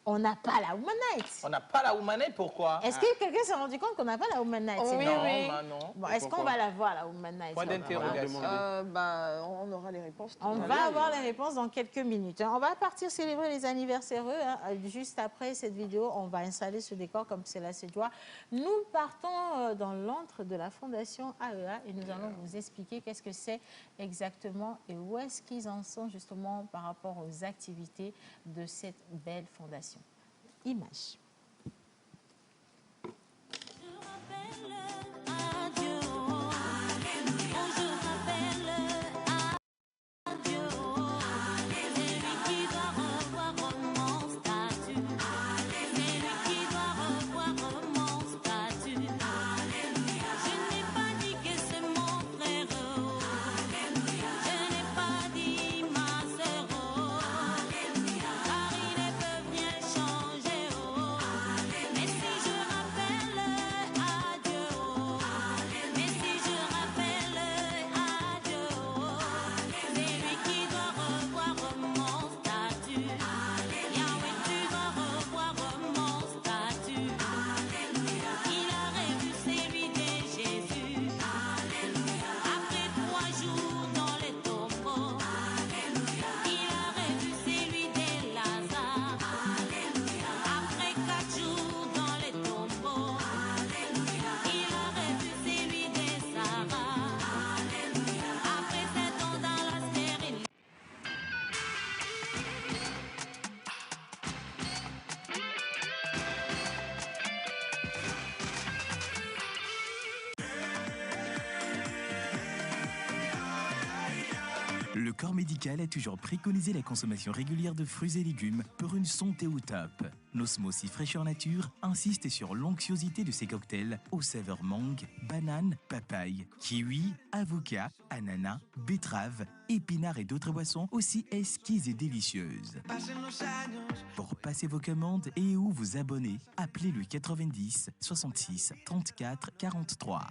on n'a pas la Woman Night. On n'a pas la Woman Night, pourquoi? Est-ce que quelqu'un s'est rendu compte qu'on n'a pas la Woman Night? C'est Oui, non. oui. Non. Bon, est-ce qu'on va la voir, la Woman Night? Point d'interrogation. On aura les réponses tout On à l'heure. va avoir les réponses dans quelques minutes. On va partir célébrer les anniversaires. Juste après cette vidéo, on va installer ce décor comme cela se doit. Nous partons dans l'antre de la Fondation AEA et nous allons vous expliquer qu'est-ce que c'est exactement et où est-ce qu'ils en sont justement par rapport aux activités de cette belle fondation. Image. Car il ne peut rien changer. Le corps médical a toujours préconisé la consommation régulière de fruits et légumes pour une santé au top. Nosmos Fraîcheur Nature insiste sur l'onctuosité de ces cocktails aux saveurs mangue, banane, papaye, kiwi, avocat, ananas, betterave, épinards et d'autres boissons aussi exquises et délicieuses. Pour passer vos commandes et ou vous abonner, appelez le 90 66 34 43.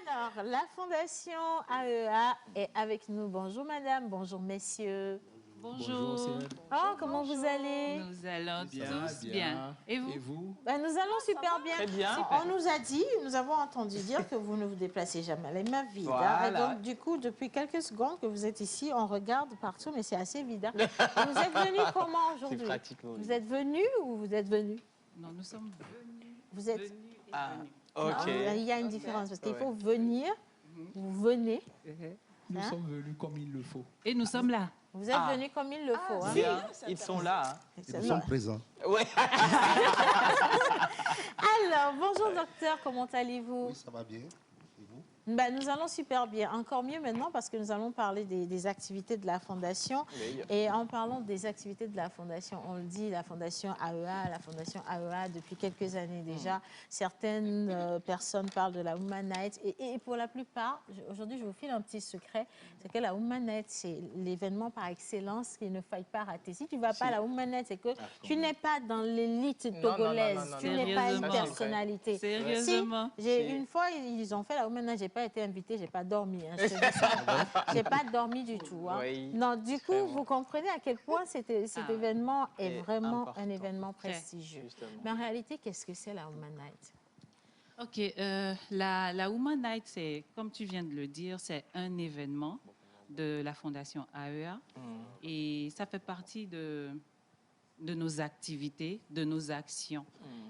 Alors, la Fondation AEA est avec nous. Bonjour madame, bonjour messieurs. Bonjour. Oh, comment vous allez? Nous allons tous bien. Et vous? Ben, nous allons super bien. Très bien. On nous a dit, nous avons entendu dire que vous ne vous déplacez jamais les mains vides. Voilà. Et donc, du coup, depuis quelques secondes que vous êtes ici, on regarde partout, mais c'est assez vide. Vous êtes venu comment aujourd'hui? C'est pratique. Oui. Vous êtes venu ou vous êtes venu? Non, nous sommes venus. Vous êtes... Venus et Ah, venus. ok. Non, il y a une différence parce qu'il Ouais. faut venir, vous venez. Nous Hein? sommes venus comme il le faut. Et nous sommes là. Vous êtes venus comme il le faut. Hein? Bien, ils sont là. C'est- Nous sommes présents. Ouais. Alors, bonjour docteur, comment allez-vous? Oui, ça va bien. Et vous? Ben, nous allons super bien. Encore mieux maintenant parce que nous allons parler des activités de la Fondation. Oui. Et en parlant des activités de la Fondation, on le dit, la Fondation AEA, depuis quelques années déjà, certaines personnes parlent de la Woman Night. Et pour la plupart, aujourd'hui, je vous file un petit secret, c'est que la Woman Night, c'est l'événement par excellence qu'il ne faille pas rater. Si tu ne vas pas à la Woman Night, c'est que tu n'es pas dans l'élite togolaise, tu n'es pas une Sérieusement. personnalité. Sérieusement. Une fois, ils ont fait la Woman Night, j'ai pas été invitée, j'ai pas dormi. Hein, je te dis ça. J'ai pas dormi du tout. Hein. Oui, Non, du coup, vraiment. vous comprenez à quel point cet événement est Et vraiment important. un événement prestigieux. Justement. Mais en réalité, qu'est-ce que c'est la Woman Night? OK. La Woman Night, c'est, comme tu viens de le dire, c'est un événement de la Fondation AEA. Et ça fait partie de nos activités, de nos actions.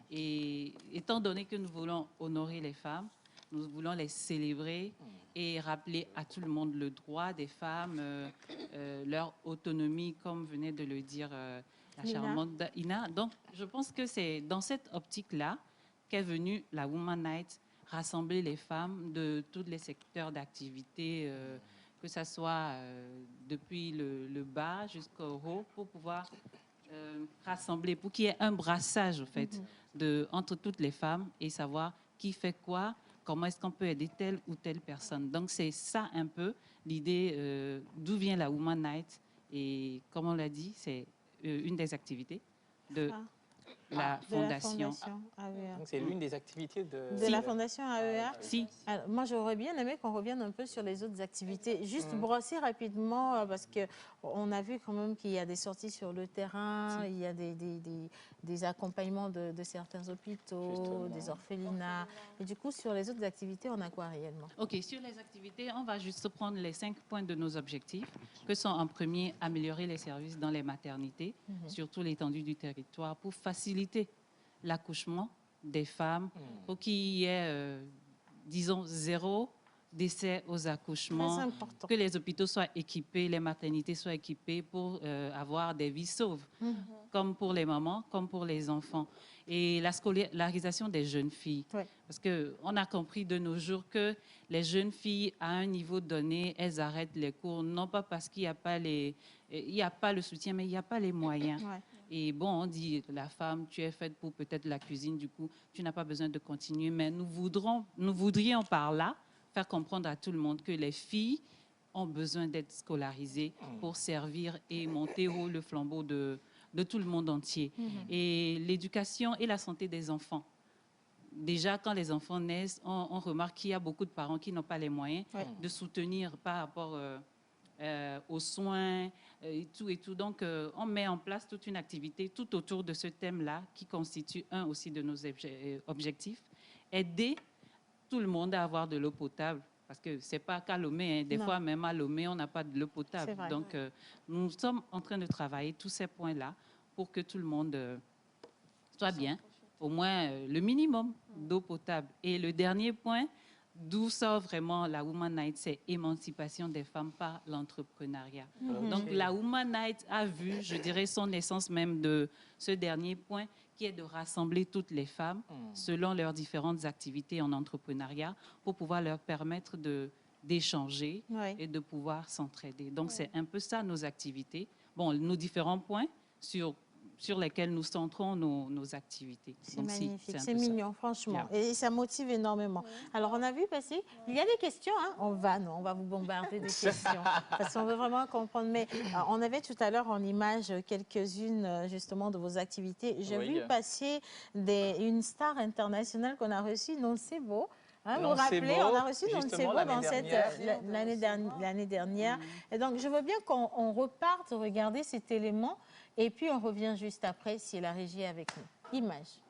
Et étant donné que nous voulons honorer les femmes, nous voulons les célébrer et rappeler à tout le monde le droit des femmes, leur autonomie, comme venait de le dire la Ina. charmante Ina. Donc, je pense que c'est dans cette optique-là qu'est venue la Woman Night, rassembler les femmes de tous les secteurs d'activité, que ce soit depuis le bas jusqu'au haut, pour pouvoir rassembler, pour qu'il y ait un brassage, au fait, entre toutes les femmes et savoir qui fait quoi, comment est-ce qu'on peut aider telle ou telle personne. Donc, c'est ça un peu l'idée d'où vient la Woman Night. Et comme on l'a dit, c'est une des activités de la Fondation. AEA. Donc, c'est l'une des activités de... De la Fondation AEA? Si. Alors, moi, j'aurais bien aimé qu'on revienne un peu sur les autres activités. Juste brosser rapidement, parce qu'on a vu quand même qu'il y a des sorties sur le terrain, il y a des accompagnements de certains hôpitaux, Justement. des orphelinats. Et du coup, sur les autres activités, on a quoi réellement? OK, sur les activités, on va juste prendre les 5 points de nos objectifs, que sont en premier, améliorer les services dans les maternités, sur toute l'étendue du territoire, pour faciliter l'accouchement des femmes, pour qu'il y ait, disons, 0 décès aux accouchements, Très important. que les hôpitaux soient équipés, les maternités soient équipées pour avoir des vies sauves, comme pour les mamans, comme pour les enfants. Et la scolarisation des jeunes filles. Ouais. Parce qu'on a compris de nos jours que les jeunes filles, à un niveau donné, elles arrêtent les cours, non pas parce qu'il n'y a pas le soutien, mais il n'y a pas les moyens. Ouais. Et bon, on dit, la femme, tu es faite pour peut-être la cuisine, du coup, tu n'as pas besoin de continuer. Mais nous voudrions par là faire comprendre à tout le monde que les filles ont besoin d'être scolarisées pour servir et monter haut le flambeau de tout le monde entier. Et l'éducation et la santé des enfants. Déjà, quand les enfants naissent, on remarque qu'il y a beaucoup de parents qui n'ont pas les moyens de soutenir par rapport aux soins et tout. Donc, on met en place toute une activité tout autour de ce thème-là qui constitue un aussi de nos objectifs. Aider tout le monde à avoir de l'eau potable. Parce que ce n'est pas qu'à Lomé. Hein. Des fois, même à Lomé, on n'a pas de l'eau potable. Vrai. Donc, nous sommes en train de travailler tous ces points-là pour que tout le monde soit bien. Au moins le minimum d'eau potable. Et le dernier point, d'où sort vraiment la Woman Night, c'est émancipation des femmes par l'entrepreneuriat. Donc la Woman Night a vu, je dirais, son essence même de ce dernier point, qui est de rassembler toutes les femmes selon leurs différentes activités en entrepreneuriat pour pouvoir leur permettre d'échanger et de pouvoir s'entraider. Donc c'est un peu ça nos activités. Bon, nos différents points sur lesquels nous centrons nos activités. C'est magnifique, c'est mignon, franchement. Yeah. Et ça motive énormément. Alors, on a vu passer, il y a des questions, hein? On va vous bombarder de questions, parce qu'on veut vraiment comprendre. Mais on avait tout à l'heure en image quelques-unes, justement, de vos activités. J'ai vu passer une star internationale qu'on a reçue, Nonsebo. Hein, vous vous rappelez, on a reçu Nonsebo l'année dernière. Et donc, je veux bien qu'on reparte regarder cet élément. Et puis, on revient juste après, si la régie est avec nous. Image.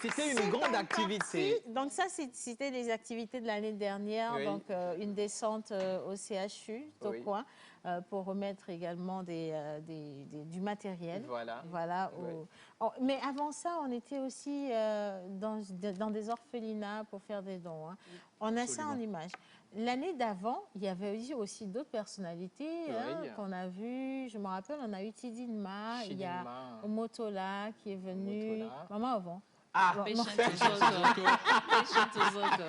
C'était une grande activité. Donc ça, c'était les activités de l'année dernière. Oui. Donc une descente au CHU, au coin, pour remettre également du matériel. Voilà. Oui. Mais avant ça, on était aussi dans des orphelinats pour faire des dons. Hein. On a ça en image. L'année d'avant, il y avait aussi d'autres personnalités qu'on a vues. Je me rappelle, on a eu Tidinma, il y a Omotola qui est venu. Maman avant. Ah, Patient Tozoko. Patient Tozoko.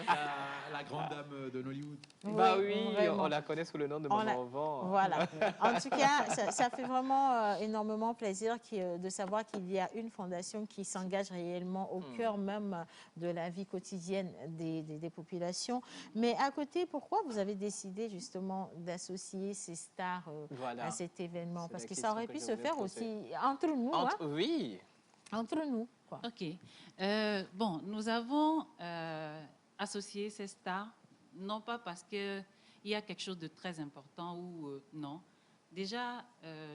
La grande dame de Nollywood. bah oui, vraiment. on la connaît sous le nom de On Maman a- au vent. Voilà. En tout cas, ça fait vraiment énormément plaisir de savoir qu'il y a une fondation qui s'engage réellement au cœur même de la vie quotidienne des populations. Mais à côté, pourquoi vous avez décidé justement d'associer ces stars Voilà. à cet événement? C'est Parce la que ça aurait question pu que se je faire voulais aussi entre nous. Oui. Entre nous. Quoi. OK. Bon, nous avons associé ces stars, non pas parce qu'il y a quelque chose de très important ou non. Déjà,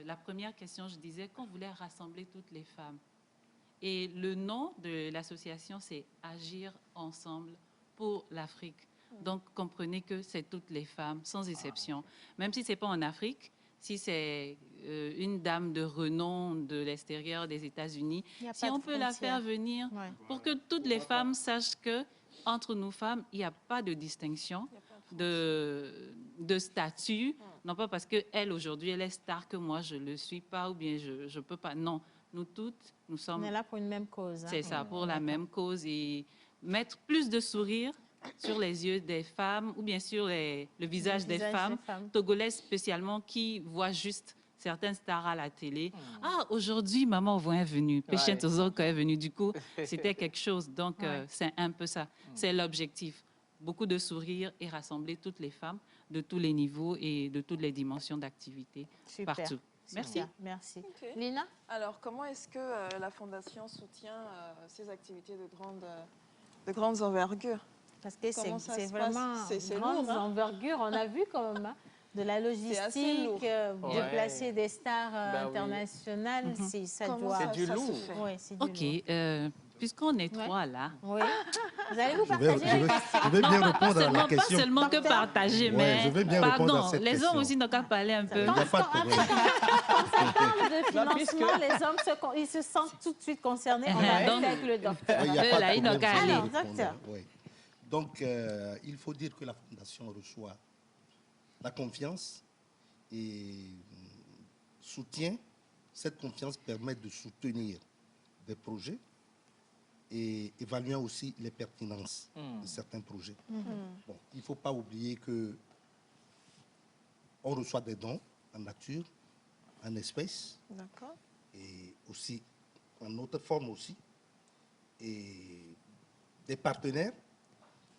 la première question, je disais qu'on voulait rassembler toutes les femmes. Et le nom de l'association, c'est Agir ensemble pour l'Afrique. Donc, comprenez que c'est toutes les femmes, sans exception. Même si ce n'est pas en Afrique, si c'est une dame de renom de l'extérieur des États-Unis, Il y a si pas on de peut la frontières. faire venir Ouais. pour que toutes les femmes sachent que entre nous femmes, il n'y a pas de distinction de statut. Non pas parce qu'elle, aujourd'hui, elle est star que moi, je ne le suis pas ou bien je ne peux pas. Non, nous toutes, nous On sommes... est là pour une même cause. C'est ça, pour la même cause et mettre plus de sourire sur les yeux des femmes ou bien sur le visage des femmes togolaises spécialement qui voient juste certaines stars à la télé. Ah, aujourd'hui, Maman Ovo est venue, Patient Tozoko est venue. Du coup, c'était quelque chose. Donc, c'est un peu ça. C'est l'objectif. Beaucoup de sourires et rassembler toutes les femmes de tous les niveaux et de toutes les dimensions d'activité partout. Merci. Merci. Ok. Lina? Alors, comment est-ce que la Fondation soutient ces activités de grandes envergures? Parce que Comment ça c'est se vraiment passe? C'est grande lourd, hein? envergure. On a vu quand même de la assez lourd. logistique, déplacer des stars internationales. Ça doit... C'est du lourd. Oui, c'est du OK. lourd. Puisqu'on est trois là. Oui. Vous allez vous Je vais partager je vais bien répondre à la question. Pas seulement que partager, Ouais, mais je vais bien répondre à pardon, cette les question. hommes aussi n'ont qu'à parler un peu. Il n'y a pas de problème. de financement, les hommes ils se sentent tout de suite concernés. On va Donc, rester avec le docteur. Oui, il n'y a pas là, de ils n'ont problème. qu'à je vais aller. Alors, docteur. répondre, oui. Donc, il faut dire que la Fondation reçoit la confiance et soutient. Cette confiance permet de soutenir des projets et évaluant aussi les pertinences de certains projets. Bon, il ne faut pas oublier que on reçoit des dons en nature, en espèces, D'accord. et aussi en autre forme aussi, et des partenaires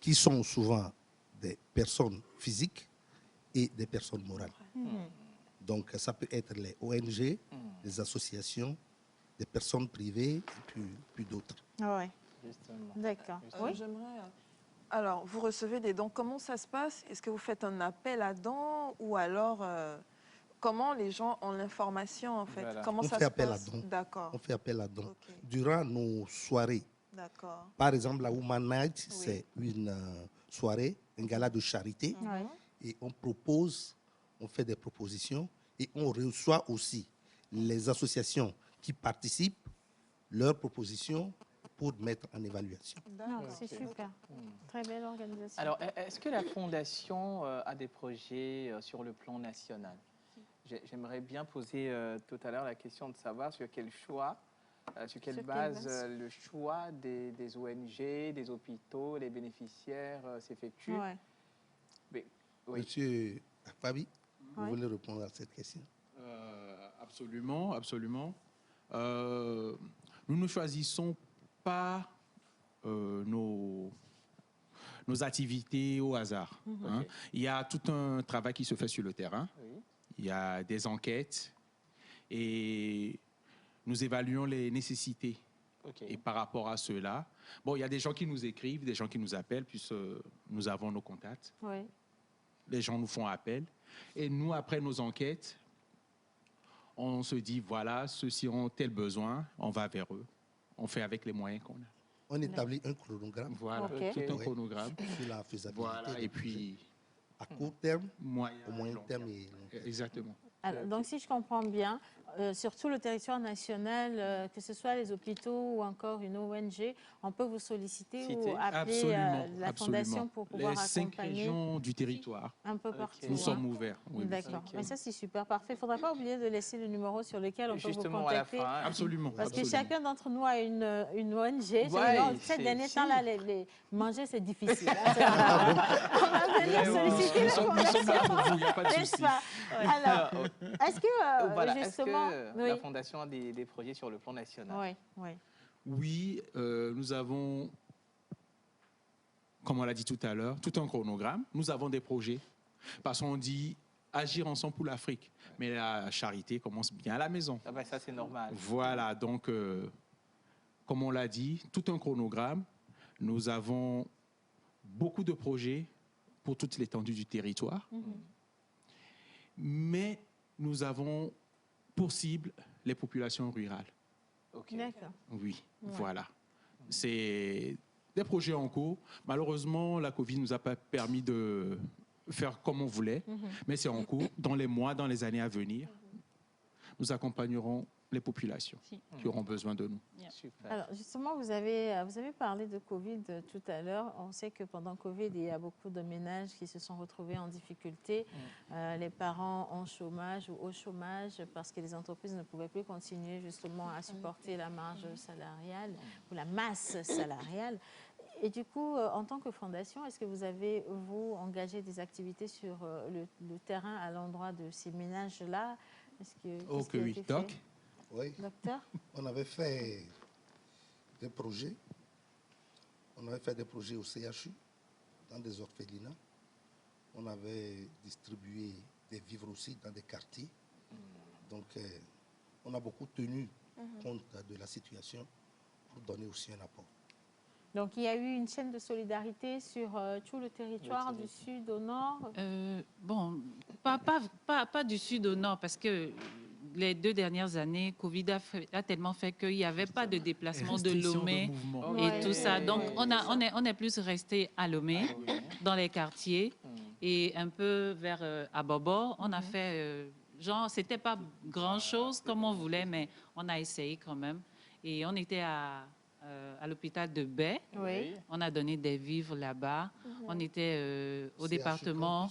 qui sont souvent des personnes physiques et des personnes morales. Donc ça peut être les ONG, les associations, des personnes privées et puis d'autres. Oui. D'accord. Oui. J'aimerais... Alors, vous recevez des dons. Comment ça se passe? Est-ce que vous faites un appel à dons ou alors comment les gens ont l'information en fait? Voilà. Comment On ça fait se appel à passe? dons. D'accord. On fait appel à dons. Ok. Durant nos soirées, D'accord. par exemple la Woman Night, c'est une soirée, un gala de charité, et on propose, on fait des propositions et on reçoit aussi les associations qui participent, leurs propositions pour mettre en évaluation. Non, c'est super. Très belle organisation. Alors, est-ce que la Fondation a des projets sur le plan national? J'aimerais bien poser tout à l'heure la question de savoir sur quel choix, sur quelle base le choix des ONG, des hôpitaux, les bénéficiaires s'effectue. Ouais. Mais, oui. Monsieur Fabi, vous Oui. voulez répondre à cette question? Absolument, absolument. Nous ne choisissons pas nos activités au hasard. Hein. Il y a tout un travail qui se fait sur le terrain. Oui. Il y a des enquêtes et nous évaluons les nécessités. Ok. Et par rapport à cela, bon, il y a des gens qui nous écrivent, des gens qui nous appellent, puisque nous avons nos contacts. Oui. Les gens nous font appel. Et nous, après nos enquêtes, on se dit, voilà, ceux-ci ont tel besoin, on va vers eux. On fait avec les moyens qu'on a. On établit un chronogramme Voilà, Ok. tout un Oui. chronogramme. sur la faisabilité. Voilà, des et projets puis, à court terme, moyen, au moyen long terme et long terme. Exactement. Alors, donc, si je comprends bien, sur tout le territoire national, que ce soit les hôpitaux ou encore une ONG, on peut vous solliciter ou appeler la Fondation pour pouvoir les 5 accompagner régions du territoire. un peu partout. Nous sommes ouverts. Oui. D'accord. Mais ça, c'est super parfait. Il ne faudra pas oublier de laisser le numéro sur lequel on peut vous contacter. À la fin. Absolument. Parce que chacun d'entre nous a une ONG. Ces derniers temps-là, manger, c'est difficile. On va venir solliciter la Fondation. Il n'y a pas de souci. Alors, est-ce que, justement... la Fondation a des projets sur le plan national? Oui, nous avons, comme on l'a dit tout à l'heure, tout un chronogramme. Nous avons des projets. Parce qu'on dit agir ensemble pour l'Afrique. Mais la charité commence bien à la maison. Ah ben ça, c'est normal. Voilà, donc, comme on l'a dit, tout un chronogramme. Nous avons beaucoup de projets pour toute l'étendue du territoire. Mais nous avons pour cible les populations rurales. D'accord. Oui, voilà. C'est des projets en cours. Malheureusement, la Covid ne nous a pas permis de faire comme on voulait, mais c'est en cours. Dans les mois, dans les années à venir, nous accompagnerons les populations qui auront besoin de nous. Super. Alors, justement, vous avez parlé de Covid tout à l'heure. On sait que pendant Covid, il y a beaucoup de ménages qui se sont retrouvés en difficulté. Les parents en chômage ou au chômage parce que les entreprises ne pouvaient plus continuer justement à supporter la marge salariale ou la masse salariale. Et du coup, en tant que fondation, est-ce que vous avez, vous, engagé des activités sur le terrain à l'endroit de ces ménages-là? Oui, Doc. Oui. Docteur? On avait fait des projets. On avait fait des projets au CHU, dans des orphelinats. On avait distribué des vivres aussi dans des quartiers. Donc, on a beaucoup tenu compte de la situation pour donner aussi un apport. Donc, il y a eu une chaîne de solidarité sur tout le territoire, du sud au nord? Bon, pas du sud au nord, parce que les 2 dernières années, Covid a tellement fait qu'il n'y avait pas de déplacement de Lomé et tout ça. Donc, on est plus resté à Lomé, dans les quartiers, et un peu vers Abobo. On a fait, genre, c'était pas grand-chose comme on voulait, mais on a essayé quand même. Et on était à l'hôpital de Baie. On a donné des vivres là-bas. On était au département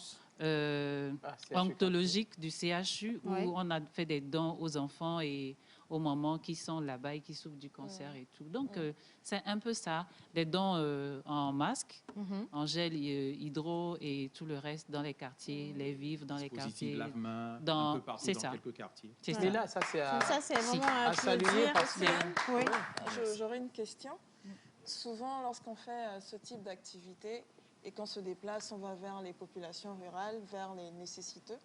oncologique du CHU où on a fait des dons aux enfants et aux mamans qui sont là-bas et qui souffrent du cancer et tout. Donc, c'est un peu ça. Des dons en masque, en gel hydro et tout le reste dans les quartiers, les vivres dans les quartiers. Lave-mains, un peu partout dans quelques quartiers. Mais là, ça, c'est vraiment à saluer parce que... Oui. J'aurais une question. Souvent, lorsqu'on fait ce type d'activité et qu'on se déplace, on va vers les populations rurales, vers les nécessiteux.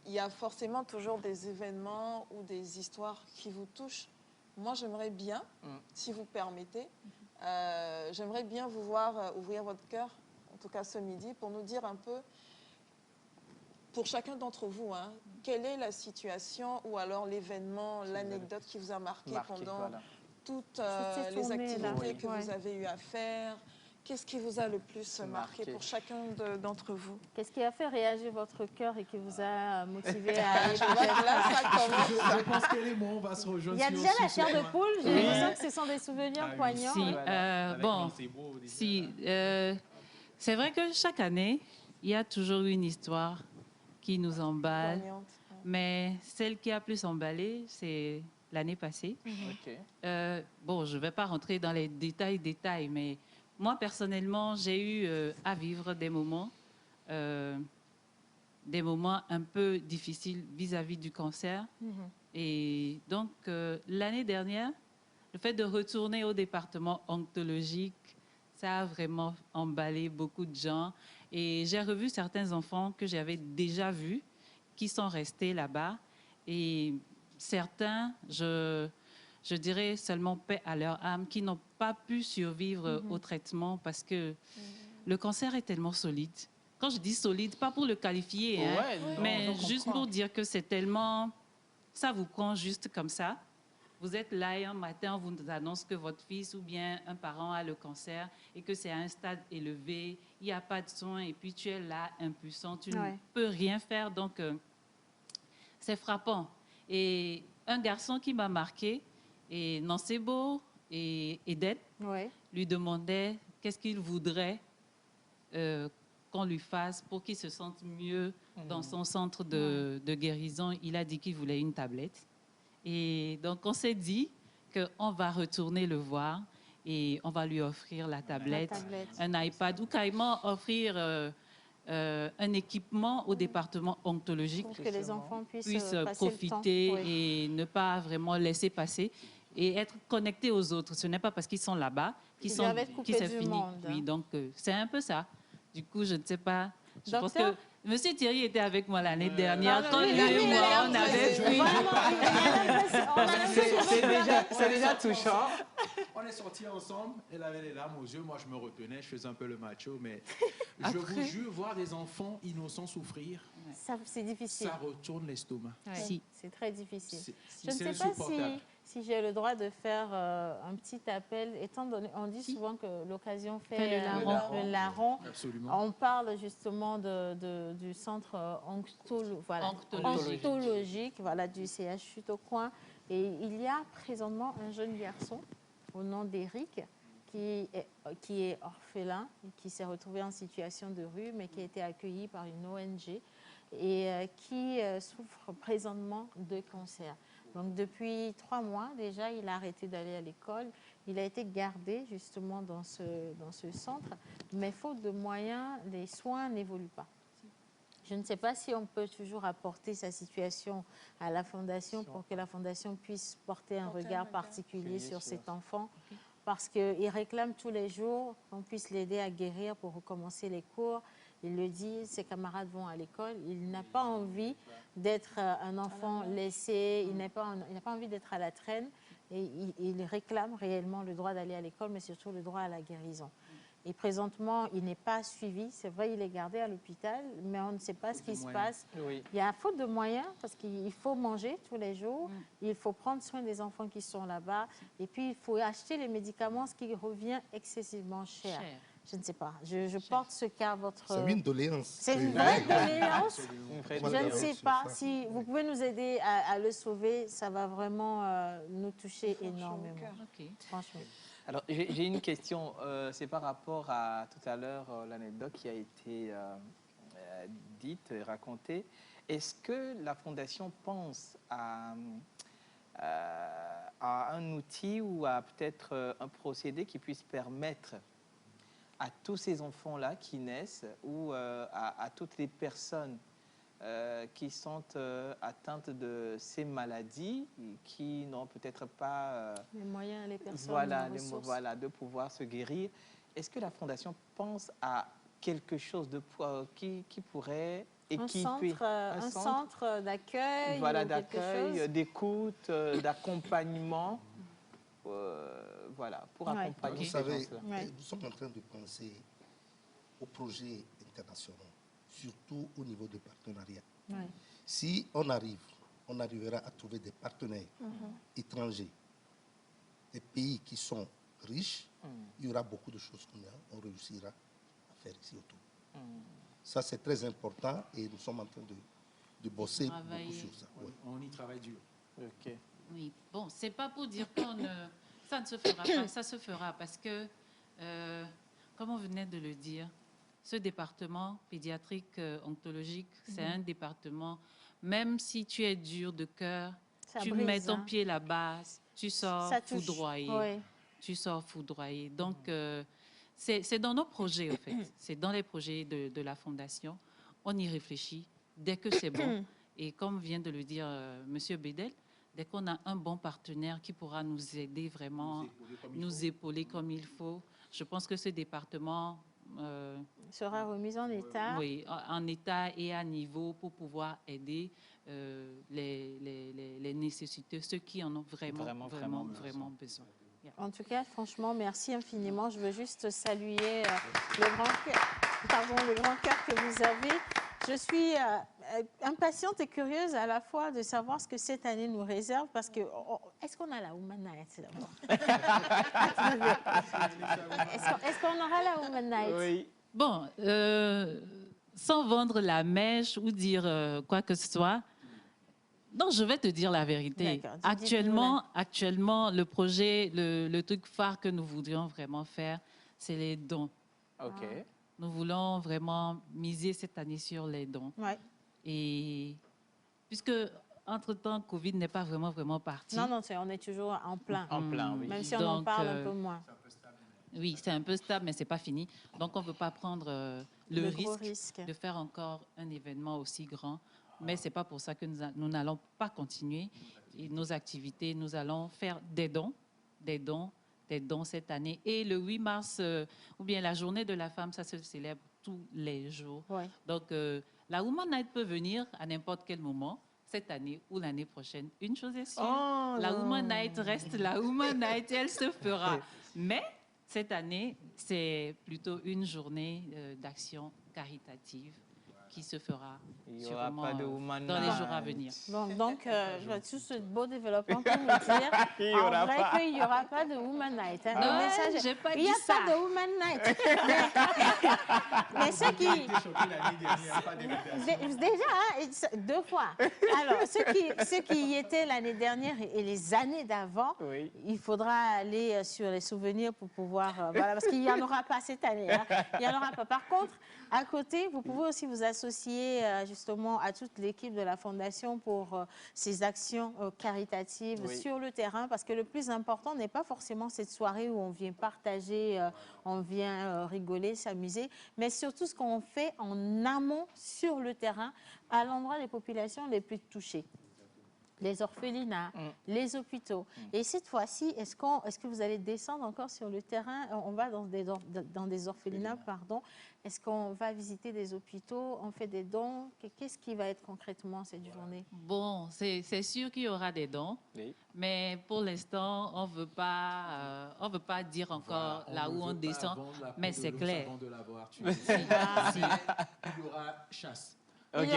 Il y a forcément toujours des événements ou des histoires qui vous touchent. Moi, j'aimerais bien, si vous permettez, j'aimerais bien vous voir ouvrir votre cœur, en tout cas ce midi, pour nous dire un peu, pour chacun d'entre vous, quelle est la situation ou alors l'événement, l'anecdote qui vous a marqué pendant toutes les activités que vous avez eu à faire. Qu'est-ce qui vous a le plus marqué pour chacun d'entre vous? Qu'est-ce qui a fait réagir votre cœur et qui vous a motivé à aller Je pense que les mots, on va se rejoindre. Il y a déjà la chair de poule. J'ai l'impression que ce sont des souvenirs poignants. C'est vrai que chaque année, il y a toujours une histoire qui nous emballe. Mais celle qui a plus emballé, c'est l'année passée. Bon, je ne vais pas rentrer dans les détails, mais moi, personnellement, j'ai eu à vivre des moments un peu difficiles vis-à-vis du cancer. Et donc, l'année dernière, le fait de retourner au département oncologique, ça a vraiment emballé beaucoup de gens. Et j'ai revu certains enfants que j'avais déjà vus, qui sont restés là-bas. Et certains, je dirais seulement paix à leur âme, qui n'ont pas pu survivre au traitement parce que le cancer est tellement solide. Quand je dis solide, pas pour le qualifier, mais juste pour dire que c'est tellement... Ça vous prend juste comme ça. Vous êtes là et un matin, on vous annonce que votre fils ou bien un parent a le cancer et que c'est à un stade élevé, il n'y a pas de soins et puis tu es là, impuissant, tu ne peux rien faire. Donc, c'est frappant. Et un garçon qui m'a marqué, et Nancebo et Eden lui demandaient qu'est-ce qu'il voudrait qu'on lui fasse pour qu'il se sente mieux dans son centre de guérison. Il a dit qu'il voulait une tablette. Et donc, on s'est dit qu'on va retourner le voir et on va lui offrir la tablette, un iPad, ou carrément offrir un équipement au département onctologique pour que les enfants puissent profiter et ne pas vraiment laisser passer et être connectés aux autres. Ce n'est pas parce qu'ils sont là-bas qu'ils sont finis. Oui, donc c'est un peu ça. Du coup, je ne sais pas. Je pense que Monsieur Thierry était avec moi l'année dernière. Quand lui et moi, on avait pris... C'est déjà touchant. On est sortis ensemble, elle avait les larmes aux yeux, moi je me retenais, je faisais un peu le macho, mais je vous jure, voir des enfants innocents souffrir, c'est difficile. Ça retourne l'estomac. Si. C'est très difficile. Je ne sais pas si j'ai le droit de faire un petit appel, étant donné, on dit souvent que l'occasion fait le larron. Absolument. On parle justement du centre onctologique, voilà, du CHU au coin. Et il y a présentement un jeune garçon au nom d'Éric qui est orphelin, qui s'est retrouvé en situation de rue, mais qui a été accueilli par une ONG et qui souffre présentement de cancer. Donc depuis 3 mois déjà, il a arrêté d'aller à l'école. Il a été gardé justement dans ce centre, mais faute de moyens, les soins n'évoluent pas. Je ne sais pas si on peut toujours apporter sa situation à la Fondation pour que la Fondation puisse porter un regard particulier sur cet enfant, parce qu'il réclame tous les jours qu'on puisse l'aider à guérir pour recommencer les cours. Il le dit, ses camarades vont à l'école. Il n'a pas envie d'être un enfant laissé, il n'a pas envie d'être à la traîne. Et il réclame réellement le droit d'aller à l'école, mais surtout le droit à la guérison. Et présentement, il n'est pas suivi. C'est vrai, il est gardé à l'hôpital, mais on ne sait pas ce qui se passe. Oui. Il y a faute de moyens, parce qu'il faut manger tous les jours. Il faut prendre soin des enfants qui sont là-bas. Et puis, il faut acheter les médicaments, ce qui revient excessivement cher. Je ne sais pas. Je porte ce cas à votre... C'est une doléance. C'est une vraie doléance. Je ne sais pas. Si vous pouvez nous aider à le sauver, ça va vraiment nous toucher énormément. Franchement. Alors, j'ai une question. C'est par rapport à tout à l'heure l'anecdote qui a été dite et racontée. Est-ce que la Fondation pense à un outil ou à peut-être un procédé qui puisse permettre à tous ces enfants-là qui naissent ou à toutes les personnes qui sont atteintes de ces maladies, qui n'ont peut-être pas les moyens, les personnes, voilà, de pouvoir se guérir. Est-ce que la Fondation pense à quelque chose qui pourrait équiper un centre d'accueil, voilà, d'accueil, d'écoute, d'accompagnement, voilà, pour accompagner. Vous savez, nous sommes en train de penser aux projets internationaux, surtout au niveau de partenariat. Si on arrivera à trouver des partenaires étrangers, des pays qui sont riches, il y aura beaucoup de choses qu'on réussira à faire ici autour. Ça, c'est très important et nous sommes en train de bosser beaucoup sur ça. On y travaille dur. Oui, bon, c'est pas pour dire que ça ne se fera pas, ça se fera parce que, comme on venait de le dire, ce département pédiatrique onctologique, c'est un département, même si tu es dur de cœur, tu mets ton pied là-bas, tu sors foudroyé. Tu sors foudroyé. Donc, c'est dans nos projets, en fait. C'est dans les projets de la Fondation. On y réfléchit dès que c'est bon. Et comme vient de le dire Monsieur Bédel, dès qu'on a un bon partenaire qui pourra nous aider vraiment, nous épauler comme il faut, je pense que ce département sera remis en état. Oui, en état et à niveau pour pouvoir aider les nécessiteux, ceux qui en ont vraiment besoin. En tout cas, franchement, merci infiniment. Je veux juste saluer le grand cœur que vous avez. Je suis impatiente et curieuse à la fois de savoir ce que cette année nous réserve, parce que est-ce qu'on a la Woman Night d'abord? Est-ce qu'on aura la Woman Night? Oui. Bon, sans vendre la mèche ou dire quoi que ce soit, Donc, je vais te dire la vérité. D'accord, Actuellement, le projet, le truc phare que nous voudrions vraiment faire, c'est les dons. OK. Nous voulons vraiment miser cette année sur les dons. Ouais. Et puisque, entre-temps, Covid n'est pas vraiment parti. Non, on est toujours en plein. En plein, oui. Même si on en parle un peu moins. Oui, c'est un peu stable, mais ce n'est pas fini. Donc, on ne veut pas prendre le risque de faire encore un événement aussi grand. Mais ce n'est pas pour ça que nous n'allons pas continuer nos activités. Nous allons faire des dons cette année. Et le 8 mars, ou bien la journée de la femme, ça se célèbre tous les jours. Ouais. Donc, la Woman Night peut venir à n'importe quel moment, cette année ou l'année prochaine. Une chose est sûre, la Woman Night reste la Woman Night et elle se fera. Mais cette année, c'est plutôt une journée d'action caritative qui se fera sûrement dans les jours à venir. Bon, donc, tout ce beau développement pour me dire en vrai qu'il n'y aura pas de Woman Night. Hein. Non, je n'ai pas dit ça. Il n'y a pas de Woman Night. Mais ceux qui... Déjà, hein, 2 fois. Alors, ceux qui y étaient l'année dernière et les années d'avant, il faudra aller sur les souvenirs pour pouvoir... voilà, parce qu'il n'y en aura pas cette année. Hein. Il n'y en aura pas. Par contre, à côté, vous pouvez aussi vous associer justement à toute l'équipe de la Fondation pour ces actions caritatives sur le terrain, parce que le plus important n'est pas forcément cette soirée où on vient partager, on vient rigoler, s'amuser, mais surtout ce qu'on fait en amont sur le terrain à l'endroit des populations les plus touchées. Les orphelinats, les hôpitaux. Et cette fois-ci, est-ce que vous allez descendre encore sur le terrain? On va dans des orphelinats, pardon. Est-ce qu'on va visiter des hôpitaux? On fait des dons? Qu'est-ce qui va être concrètement cette journée? Bon, c'est sûr qu'il y aura des dons, mais pour l'instant, on ne veut pas dire encore là où on descend, mais c'est clair. Avant de l'avoir, tu dis. Il y aura chasse. OK.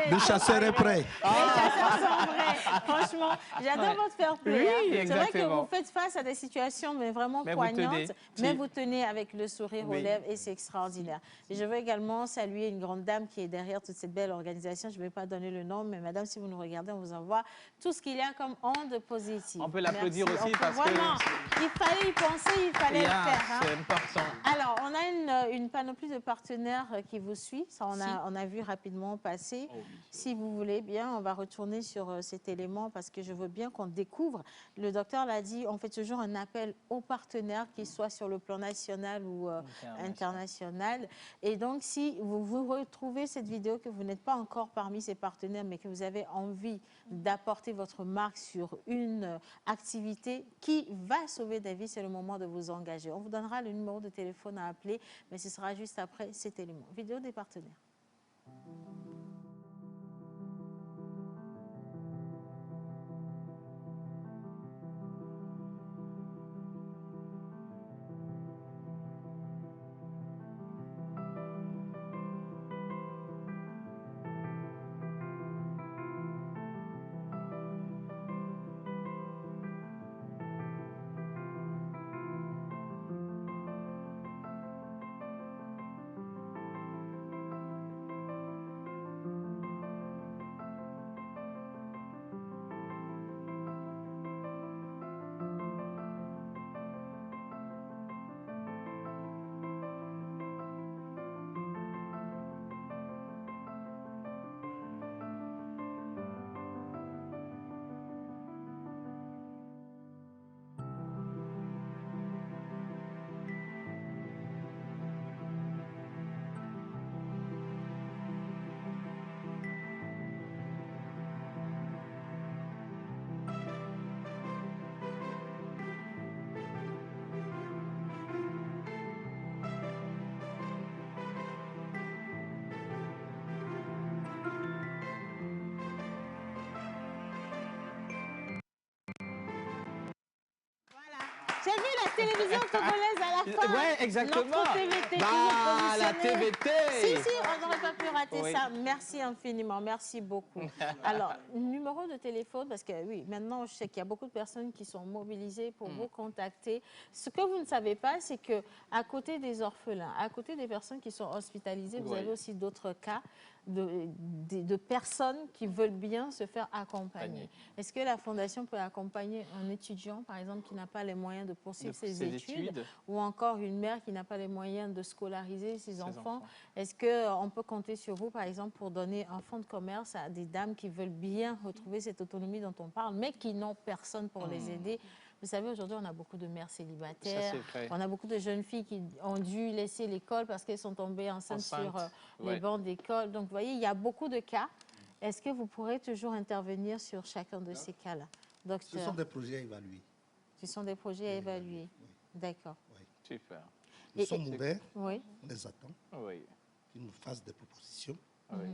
Le chasseur est prêt. Les chasseurs sont vrais. Franchement, j'adore votre fair play. Oui, hein. C'est vrai que exactement. vous faites face à des situations mais vraiment poignantes, mais vous tenez avec le sourire aux lèvres et c'est extraordinaire. Et je veux également saluer une grande dame qui est derrière toute cette belle organisation. Je ne vais pas donner le nom, mais madame, si vous nous regardez, on vous envoie tout ce qu'il y a comme onde positive. On peut l'applaudir aussi parce vraiment, que... il fallait y penser, il fallait le faire. Hein. C'est important. Alors, on a une panoplie de partenaires qui vous suit. Ça, on a vu rapidement passer. Si vous voulez bien, on va retourner sur cet élément parce que je veux bien qu'on découvre. Le docteur l'a dit, on fait toujours un appel aux partenaires, qu'ils soient sur le plan national ou international. Et donc, si vous retrouvez cette vidéo, que vous n'êtes pas encore parmi ces partenaires, mais que vous avez envie d'apporter votre marque sur une activité qui va sauver des vies, c'est le moment de vous engager. On vous donnera le numéro de téléphone à appeler, mais ce sera juste après cet élément. Vidéo des partenaires. J'ai vu la télévision togolaise à la fin. Oui, exactement. Notre TVT la TVT. Si, on n'aurait pas pu rater ça. Merci infiniment, merci beaucoup. Alors, numéro de téléphone, parce que oui, maintenant, je sais qu'il y a beaucoup de personnes qui sont mobilisées pour vous contacter. Ce que vous ne savez pas, c'est qu'à côté des orphelins, à côté des personnes qui sont hospitalisées, vous avez aussi d'autres cas. de personnes qui veulent bien se faire accompagner. Est-ce que la Fondation peut accompagner un étudiant, par exemple, qui n'a pas les moyens de poursuivre ses études, ou encore une mère qui n'a pas les moyens de scolariser ses enfants? Est-ce qu'on peut compter sur vous, par exemple, pour donner un fonds de commerce à des dames qui veulent bien retrouver cette autonomie dont on parle, mais qui n'ont personne pour les aider? Vous savez, aujourd'hui, on a beaucoup de mères célibataires. On a beaucoup de jeunes filles qui ont dû laisser l'école parce qu'elles sont tombées enceintes sur les bancs d'école. Donc, vous voyez, il y a beaucoup de cas. Est-ce que vous pourrez toujours intervenir sur chacun de ces cas-là, docteur? Ce sont des projets à évaluer. Ce sont des projets à évaluer. D'accord. Super. Nous sommes ouverts. Oui. On les attend. Oui. Qu'ils nous fassent des propositions. Oui.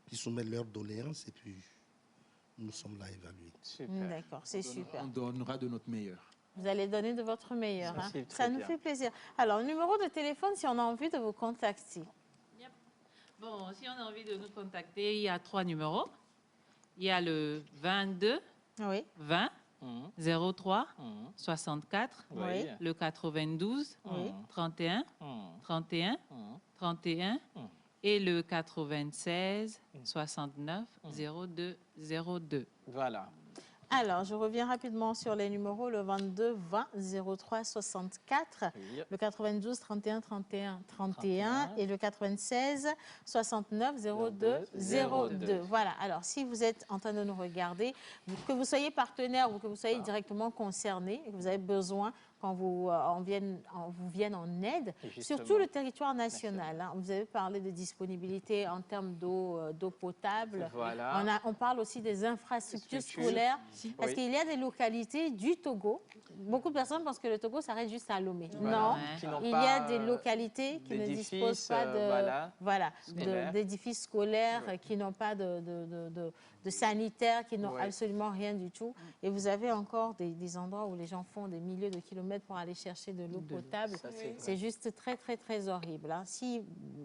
Qu'ils soumettent leurs doléances et puis nous sommes là à évaluer. D'accord, c'est super. On donnera de notre meilleur. Vous allez donner de votre meilleur. Ça nous fait plaisir. Alors, numéro de téléphone si on a envie de vous contacter. Bon, si on a envie de nous contacter, il y a 3 numéros. Il y a le 22 20 03 64, le 92 31 31 31 et le 96 69 02 02. Voilà. Alors, je reviens rapidement sur les numéros, le 22 20 03 64, le 92 31 31 31 et le 96 69 02 02. Voilà, alors si vous êtes en train de nous regarder, que vous soyez partenaire ou que vous soyez directement concerné et que vous avez besoin qu'on vous vienne en aide, sur tout le territoire national. Hein. Vous avez parlé de disponibilité en termes d'eau potable. Voilà. On parle aussi des infrastructures scolaires, parce qu'il y a des localités du Togo. Beaucoup de personnes pensent que le Togo s'arrête juste à Lomé. Non, il y a des localités qui ne disposent pas d'édifices scolaires, qui n'ont pas de sanitaires, qui n'ont absolument rien du tout. Et vous avez encore des endroits où les gens font des milliers de kilomètres pour aller chercher de l'eau potable. C'est juste très, très, très horrible. Hein.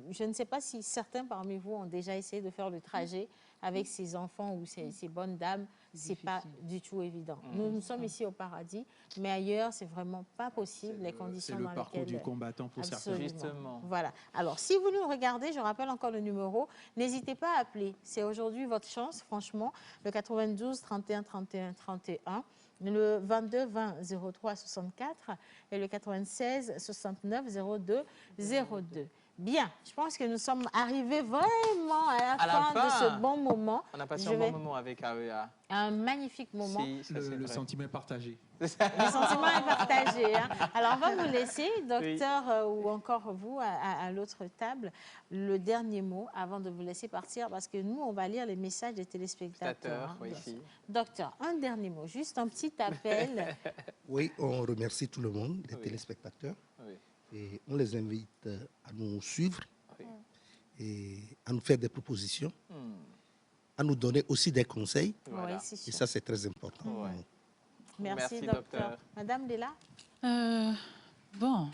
Je ne sais pas si certains parmi vous ont déjà essayé de faire le trajet avec ces enfants ou ces bonnes dames. C'est pas du tout évident. Nous sommes ici au paradis, mais ailleurs, c'est vraiment pas possible, les conditions dans lesquelles... C'est le parcours du combattant pour certains. Justement. Voilà. Alors, si vous nous regardez, je rappelle encore le numéro, n'hésitez pas à appeler. C'est aujourd'hui votre chance, franchement. Le 92 31 31 31, le 22 20 03 64 et le 96 69 02 02. Bien, je pense que nous sommes arrivés vraiment à la fin de ce bon moment. On a passé un bon moment avec AEA. Un magnifique moment. Le sentiment est partagé. Le sentiment est partagé. Hein. Alors, on va vous laisser, docteur, ou encore vous, à l'autre table, le dernier mot avant de vous laisser partir, parce que nous, on va lire les messages des téléspectateurs. Hein. Docteur, un dernier mot, juste un petit appel. Oui, on remercie tout le monde, les téléspectateurs. Et on les invite à nous suivre et à nous faire des propositions, à nous donner aussi des conseils. Voilà. Et ça, c'est très important. Merci, docteur. Madame Léla? Bon,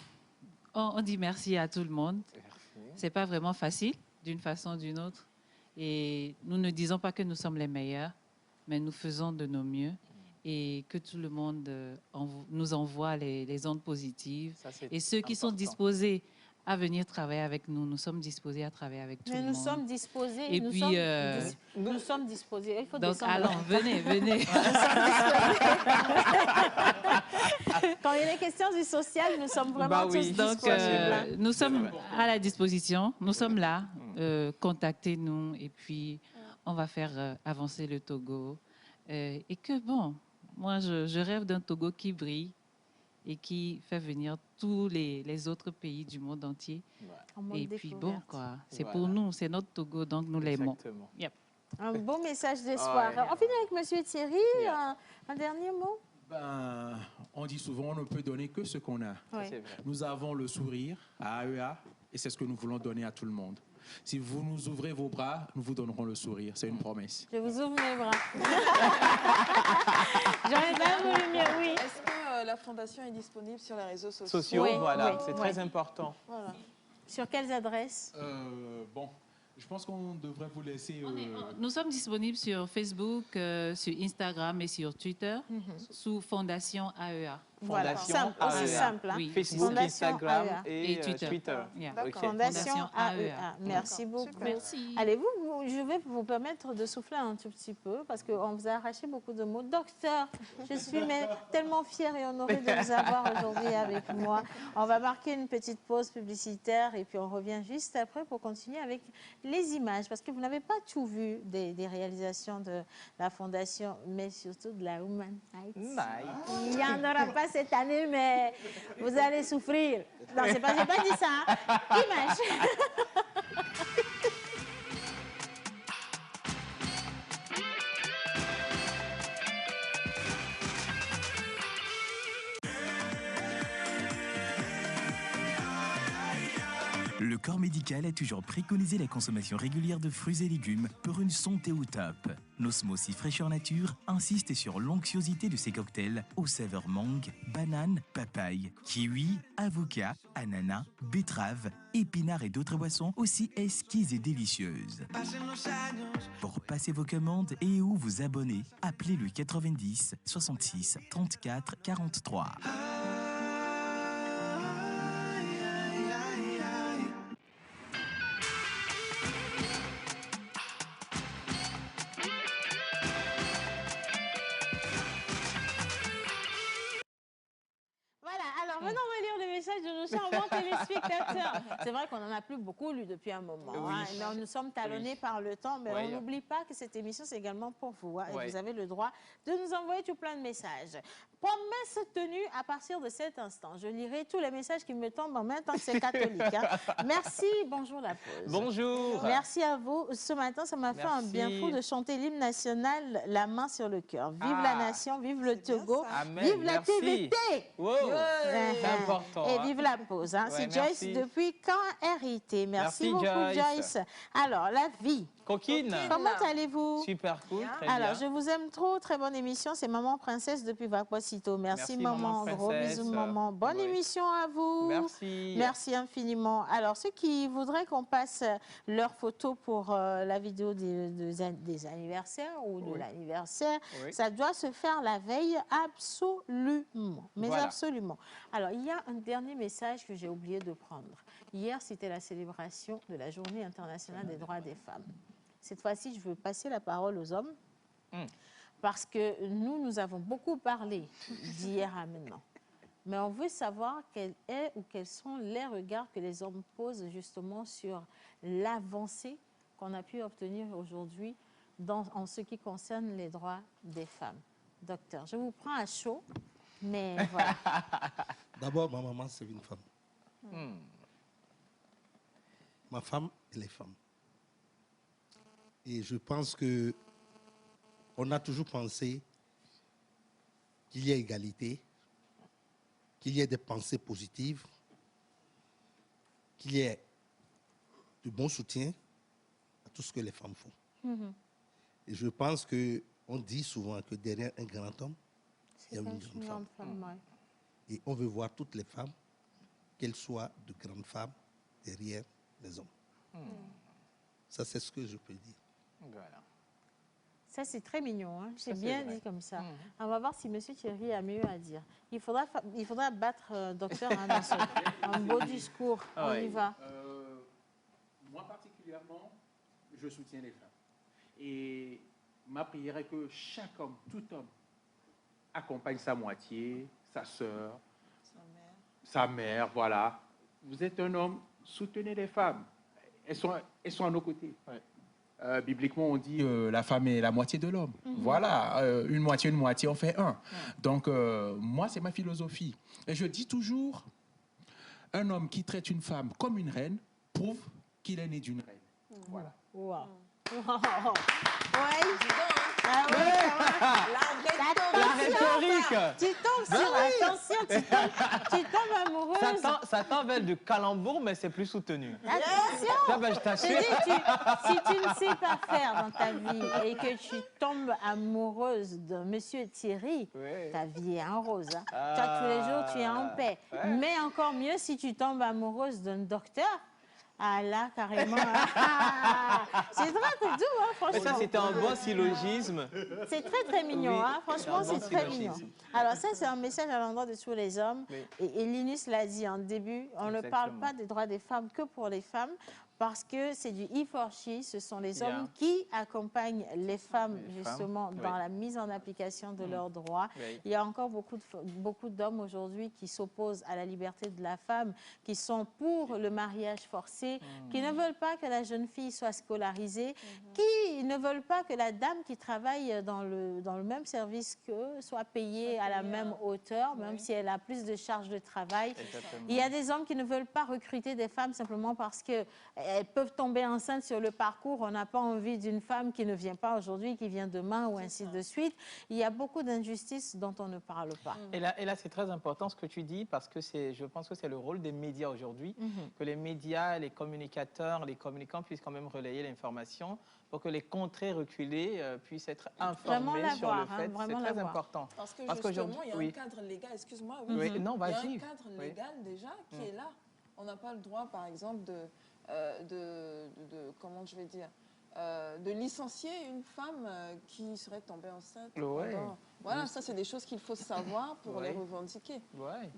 on dit merci à tout le monde. Ce n'est pas vraiment facile, d'une façon ou d'une autre. Et nous ne disons pas que nous sommes les meilleurs, mais nous faisons de nos mieux. Et que tout le monde nous envoie les ondes positives. Et ceux qui sont disposés à venir travailler avec nous, nous sommes disposés à travailler avec tout le monde. Nous sommes disposés. Et nous sommes disposés. Il faut donc, descendre. allons, venez. Quand il est question du social, nous sommes vraiment tous disponibles. Donc, nous sommes à la disposition. Nous sommes là. Contactez-nous et puis on va faire avancer le Togo. Et que bon... Moi, je rêve d'un Togo qui brille et qui fait venir tous les autres pays du monde entier. Et puis bon, quoi, c'est pour nous, c'est notre Togo, donc nous l'aimons. Un beau message d'espoir. On finit avec Monsieur Thierry. Un dernier mot? On dit souvent, on ne peut donner que ce qu'on a. Nous avons le sourire à AEA et c'est ce que nous voulons donner à tout le monde. Si vous nous ouvrez vos bras, nous vous donnerons le sourire. C'est une promesse. Je vous ouvre mes bras. J'aurais bien voulu mieux, oui. Est-ce que la Fondation est disponible sur les réseaux sociaux? C'est très important. Voilà. Sur quelles adresses? Bon, je pense qu'on devrait vous laisser... Nous sommes disponibles sur Facebook, sur Instagram et sur Twitter, sous Fondation AEA. Voilà, aussi simple. Hein? Oui. Facebook, Instagram et Twitter. Fondation AEA. Merci beaucoup. Merci. Allez, vous je vais vous permettre de souffler un tout petit peu parce qu'on vous a arraché beaucoup de mots. Docteur, je suis tellement fière et honorée de vous avoir aujourd'hui avec moi. On va marquer une petite pause publicitaire et puis on revient juste après pour continuer avec les images parce que vous n'avez pas tout vu des réalisations de la Fondation, mais surtout de la Human Rights. Il n'y en aura pas cette année, mais vous allez souffrir. Non, j'ai pas dit ça. Hein. Image. Le corps médical a toujours préconisé la consommation régulière de fruits et légumes pour une santé au top. Nosmos Fraîcheur Nature insiste sur l'onctuosité de ces cocktails aux saveurs mangue, banane, papaye, kiwi, avocat, ananas, betterave, épinards et d'autres boissons aussi exquises et délicieuses. Pour passer vos commandes et ou vous abonner, appelez le 90 66 34 43. Maintenant, on va lire les messages de nos charmants téléspectateurs. C'est vrai qu'on n'en a plus beaucoup lu depuis un moment. Oui. Hein, mais nous sommes talonnés par le temps, mais on n'oublie pas que cette émission, c'est également pour vous. Hein, et vous avez le droit de nous envoyer tout plein de messages. Promesse tenue à partir de cet instant. Je lirai tous les messages qui me tombent en même temps que c'est catholique. Hein. Merci, bonjour la pause. Bonjour. Merci à vous. Ce matin, ça m'a fait un bien fou de chanter l'hymne national, la main sur le cœur. Vive la nation, vive le Togo, vive la TVT. Wow. C'est important. Et vive la pause. Hein. C'est Joyce depuis Caen RIT. Merci beaucoup Joyce. Alors, la vie. Coquine. Comment allez-vous? Super cool, très Alors, bien. je vous aime trop. Très bonne émission. C'est Maman Princesse depuis Vapoisito. Merci maman. Gros bisous maman. Bonne émission à vous. Merci. Merci infiniment. Alors, ceux qui voudraient qu'on passe leurs photos pour la vidéo des anniversaires ou de l'anniversaire, ça doit se faire la veille absolument. Mais absolument. Alors, il y a un dernier message que j'ai oublié de prendre. Hier, c'était la célébration de la Journée internationale des droits des femmes. Cette fois-ci, je veux passer la parole aux hommes parce que nous avons beaucoup parlé d'hier à maintenant. Mais on veut savoir quel est ou quels sont les regards que les hommes posent justement sur l'avancée qu'on a pu obtenir aujourd'hui en ce qui concerne les droits des femmes. Docteur, je vous prends à chaud, mais voilà. D'abord, ma maman, c'est une femme. Ma femme, elle est femme. Et je pense que on a toujours pensé qu'il y ait égalité, qu'il y ait des pensées positives, qu'il y ait de bon soutien à tout ce que les femmes font. Et je pense qu'on dit souvent que derrière un grand homme, il y a une grande femme. Et on veut voir toutes les femmes, qu'elles soient de grandes femmes, derrière les hommes. Ça, c'est ce que je peux dire. Voilà. Ça, c'est très mignon. Hein? C'est bien dit comme ça. On va voir si M. Thierry a mieux à dire. Il faudra battre docteur dans un beau discours. On y va. Moi, particulièrement, je soutiens les femmes. Et ma prière est que chaque homme, tout homme, accompagne sa moitié, sa sœur, sa mère, voilà. Vous êtes un homme, soutenez les femmes. Elles sont à nos côtés. Bibliquement, on dit la femme est la moitié de l'homme. Voilà, une moitié, on fait un. Donc, moi, c'est ma philosophie. Et je dis toujours, un homme qui traite une femme comme une reine prouve qu'il est né d'une reine. Voilà. Wow. La rhétorique. Tu tombes sur attention, tu tombes amoureuse. Ça t'envole de calembour, mais c'est plus soutenu. Attention. Là, ben, je t'assure. Si tu ne sais pas faire dans ta vie et que tu tombes amoureuse de Monsieur Thierry, ta vie est en rose. Hein. Toi, tous les jours, tu es en paix. Mais encore mieux si tu tombes amoureuse d'un docteur. Ah là, carrément. C'est vrai que doux, hein, franchement. Mais ça, c'était un bon syllogisme. C'est très, très mignon. Hein. Franchement, c'est très mignon. Alors ça, c'est un message à l'endroit de tous les hommes. Et Linus l'a dit en début, on ne parle pas des droits des femmes que pour les femmes. parce que c'est du E4She, ce sont les hommes qui accompagnent les femmes justement dans la mise en application de leurs droits. Il y a encore beaucoup d'hommes aujourd'hui qui s'opposent à la liberté de la femme, qui sont pour le mariage forcé, qui ne veulent pas que la jeune fille soit scolarisée, qui ne veulent pas que la dame qui travaille dans le même service qu'eux soit payée à la même hauteur, même si elle a plus de charges de travail. Il y a des hommes qui ne veulent pas recruter des femmes simplement parce qu'elles peuvent tomber enceintes sur le parcours. On n'a pas envie d'une femme qui ne vient pas aujourd'hui, qui vient demain ou ainsi de suite. Il y a beaucoup d'injustices dont on ne parle pas. Et là c'est très important ce que tu dis parce que je pense que c'est le rôle des médias aujourd'hui, que les médias, les communicateurs, les communicants puissent quand même relayer l'information pour que les contrées reculées puissent être informés sur le fait. C'est très important. Parce que justement, il y a un cadre légal, excuse-moi, il y a un cadre légal déjà qui est là. On n'a pas le droit, par exemple, comment je vais dire, de licencier une femme qui serait tombée enceinte. Voilà, ça, c'est des choses qu'il faut savoir pour les revendiquer.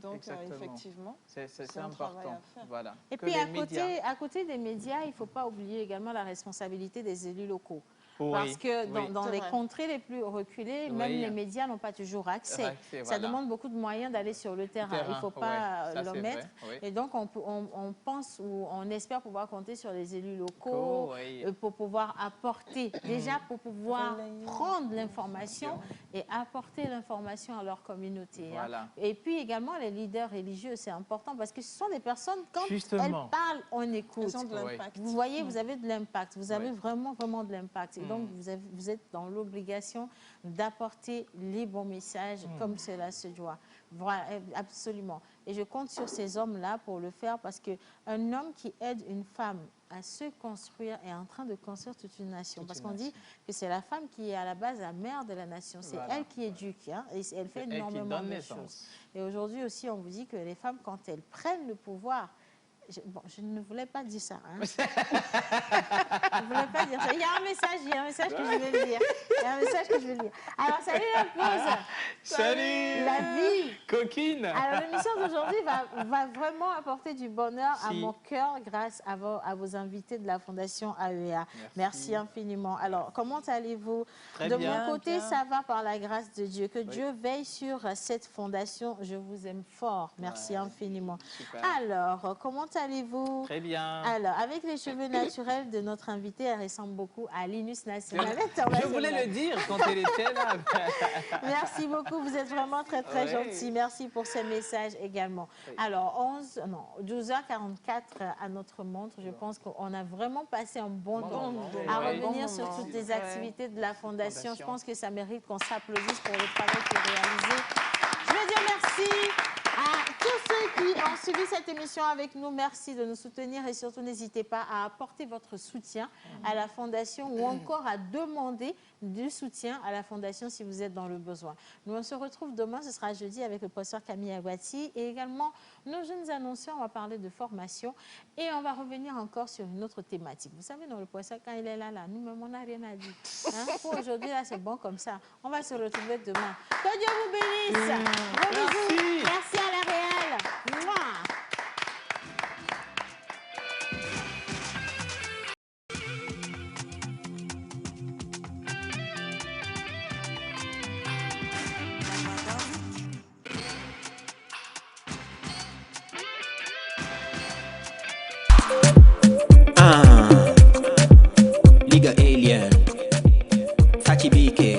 Donc, effectivement, c'est important. Voilà. Et puis, à côté des médias, il ne faut pas oublier également la responsabilité des élus locaux. Parce que dans les contrées les plus reculées, même les médias n'ont pas toujours accès. Ça demande beaucoup de moyens d'aller sur le terrain. Il ne faut pas l'omettre. Et donc, on pense ou on espère pouvoir compter sur les élus locaux pour pouvoir apporter, déjà pour pouvoir prendre l'information et apporter l'information à leur communauté. Et puis également, les leaders religieux, c'est important parce que ce sont des personnes, quand elles parlent, on écoute. Vous voyez, vous avez de l'impact. Vous avez vraiment de l'impact. Donc, vous êtes dans l'obligation d'apporter les bons messages comme cela se doit. Voilà, absolument. Et je compte sur ces hommes-là pour le faire parce qu'un homme qui aide une femme à se construire est en train de construire toute une nation. Parce qu'on dit que c'est la femme qui est à la base la mère de la nation. C'est elle qui éduque et elle fait énormément de choses. Et aujourd'hui aussi, on vous dit que les femmes, quand elles prennent le pouvoir, je ne voulais pas dire ça. Je ne voulais pas dire ça. Il y a un message que je vais dire. Alors, salut la pause. Salut. La vie. Coquine. Alors, l'émission d'aujourd'hui va vraiment apporter du bonheur à mon cœur grâce à vos invités de la Fondation AEA. Merci infiniment. Alors, comment allez-vous? De mon côté, ça va par la grâce de Dieu. Que Dieu veille sur cette fondation. Je vous aime fort. Merci infiniment. Super. Alors, comment allez-vous? Très bien. Alors, avec les cheveux naturels de notre invitée, elle ressemble beaucoup à Linus National. Je voulais le dire quand elle était là. Merci beaucoup, vous êtes vraiment très gentil. Merci pour ces messages également. Alors, 12h44 à notre montre. Je pense qu'on a vraiment passé un bon temps à revenir sur toutes les activités de la Fondation. Je pense que ça mérite qu'on s'applaudisse pour le travail qui est réalisé. Je veux dire merci à tous ceux qui ont suivi cette émission avec nous. Merci de nous soutenir et surtout n'hésitez pas à apporter votre soutien à la Fondation ou encore à demander du soutien à la Fondation si vous êtes dans le besoin. Nous, on se retrouve demain, ce sera jeudi avec le professeur Camille Aguati et également nos jeunes annonceurs. On va parler de formation et on va revenir encore sur une autre thématique. Vous savez, dans le professeur, quand il est là, nous-mêmes, on n'a rien à dire. Pour aujourd'hui, là, c'est bon comme ça. On va se retrouver demain. Que Dieu vous bénisse. Gros bisous. Merci à la réelle. Mouah. Liga Alien, Tachi BK.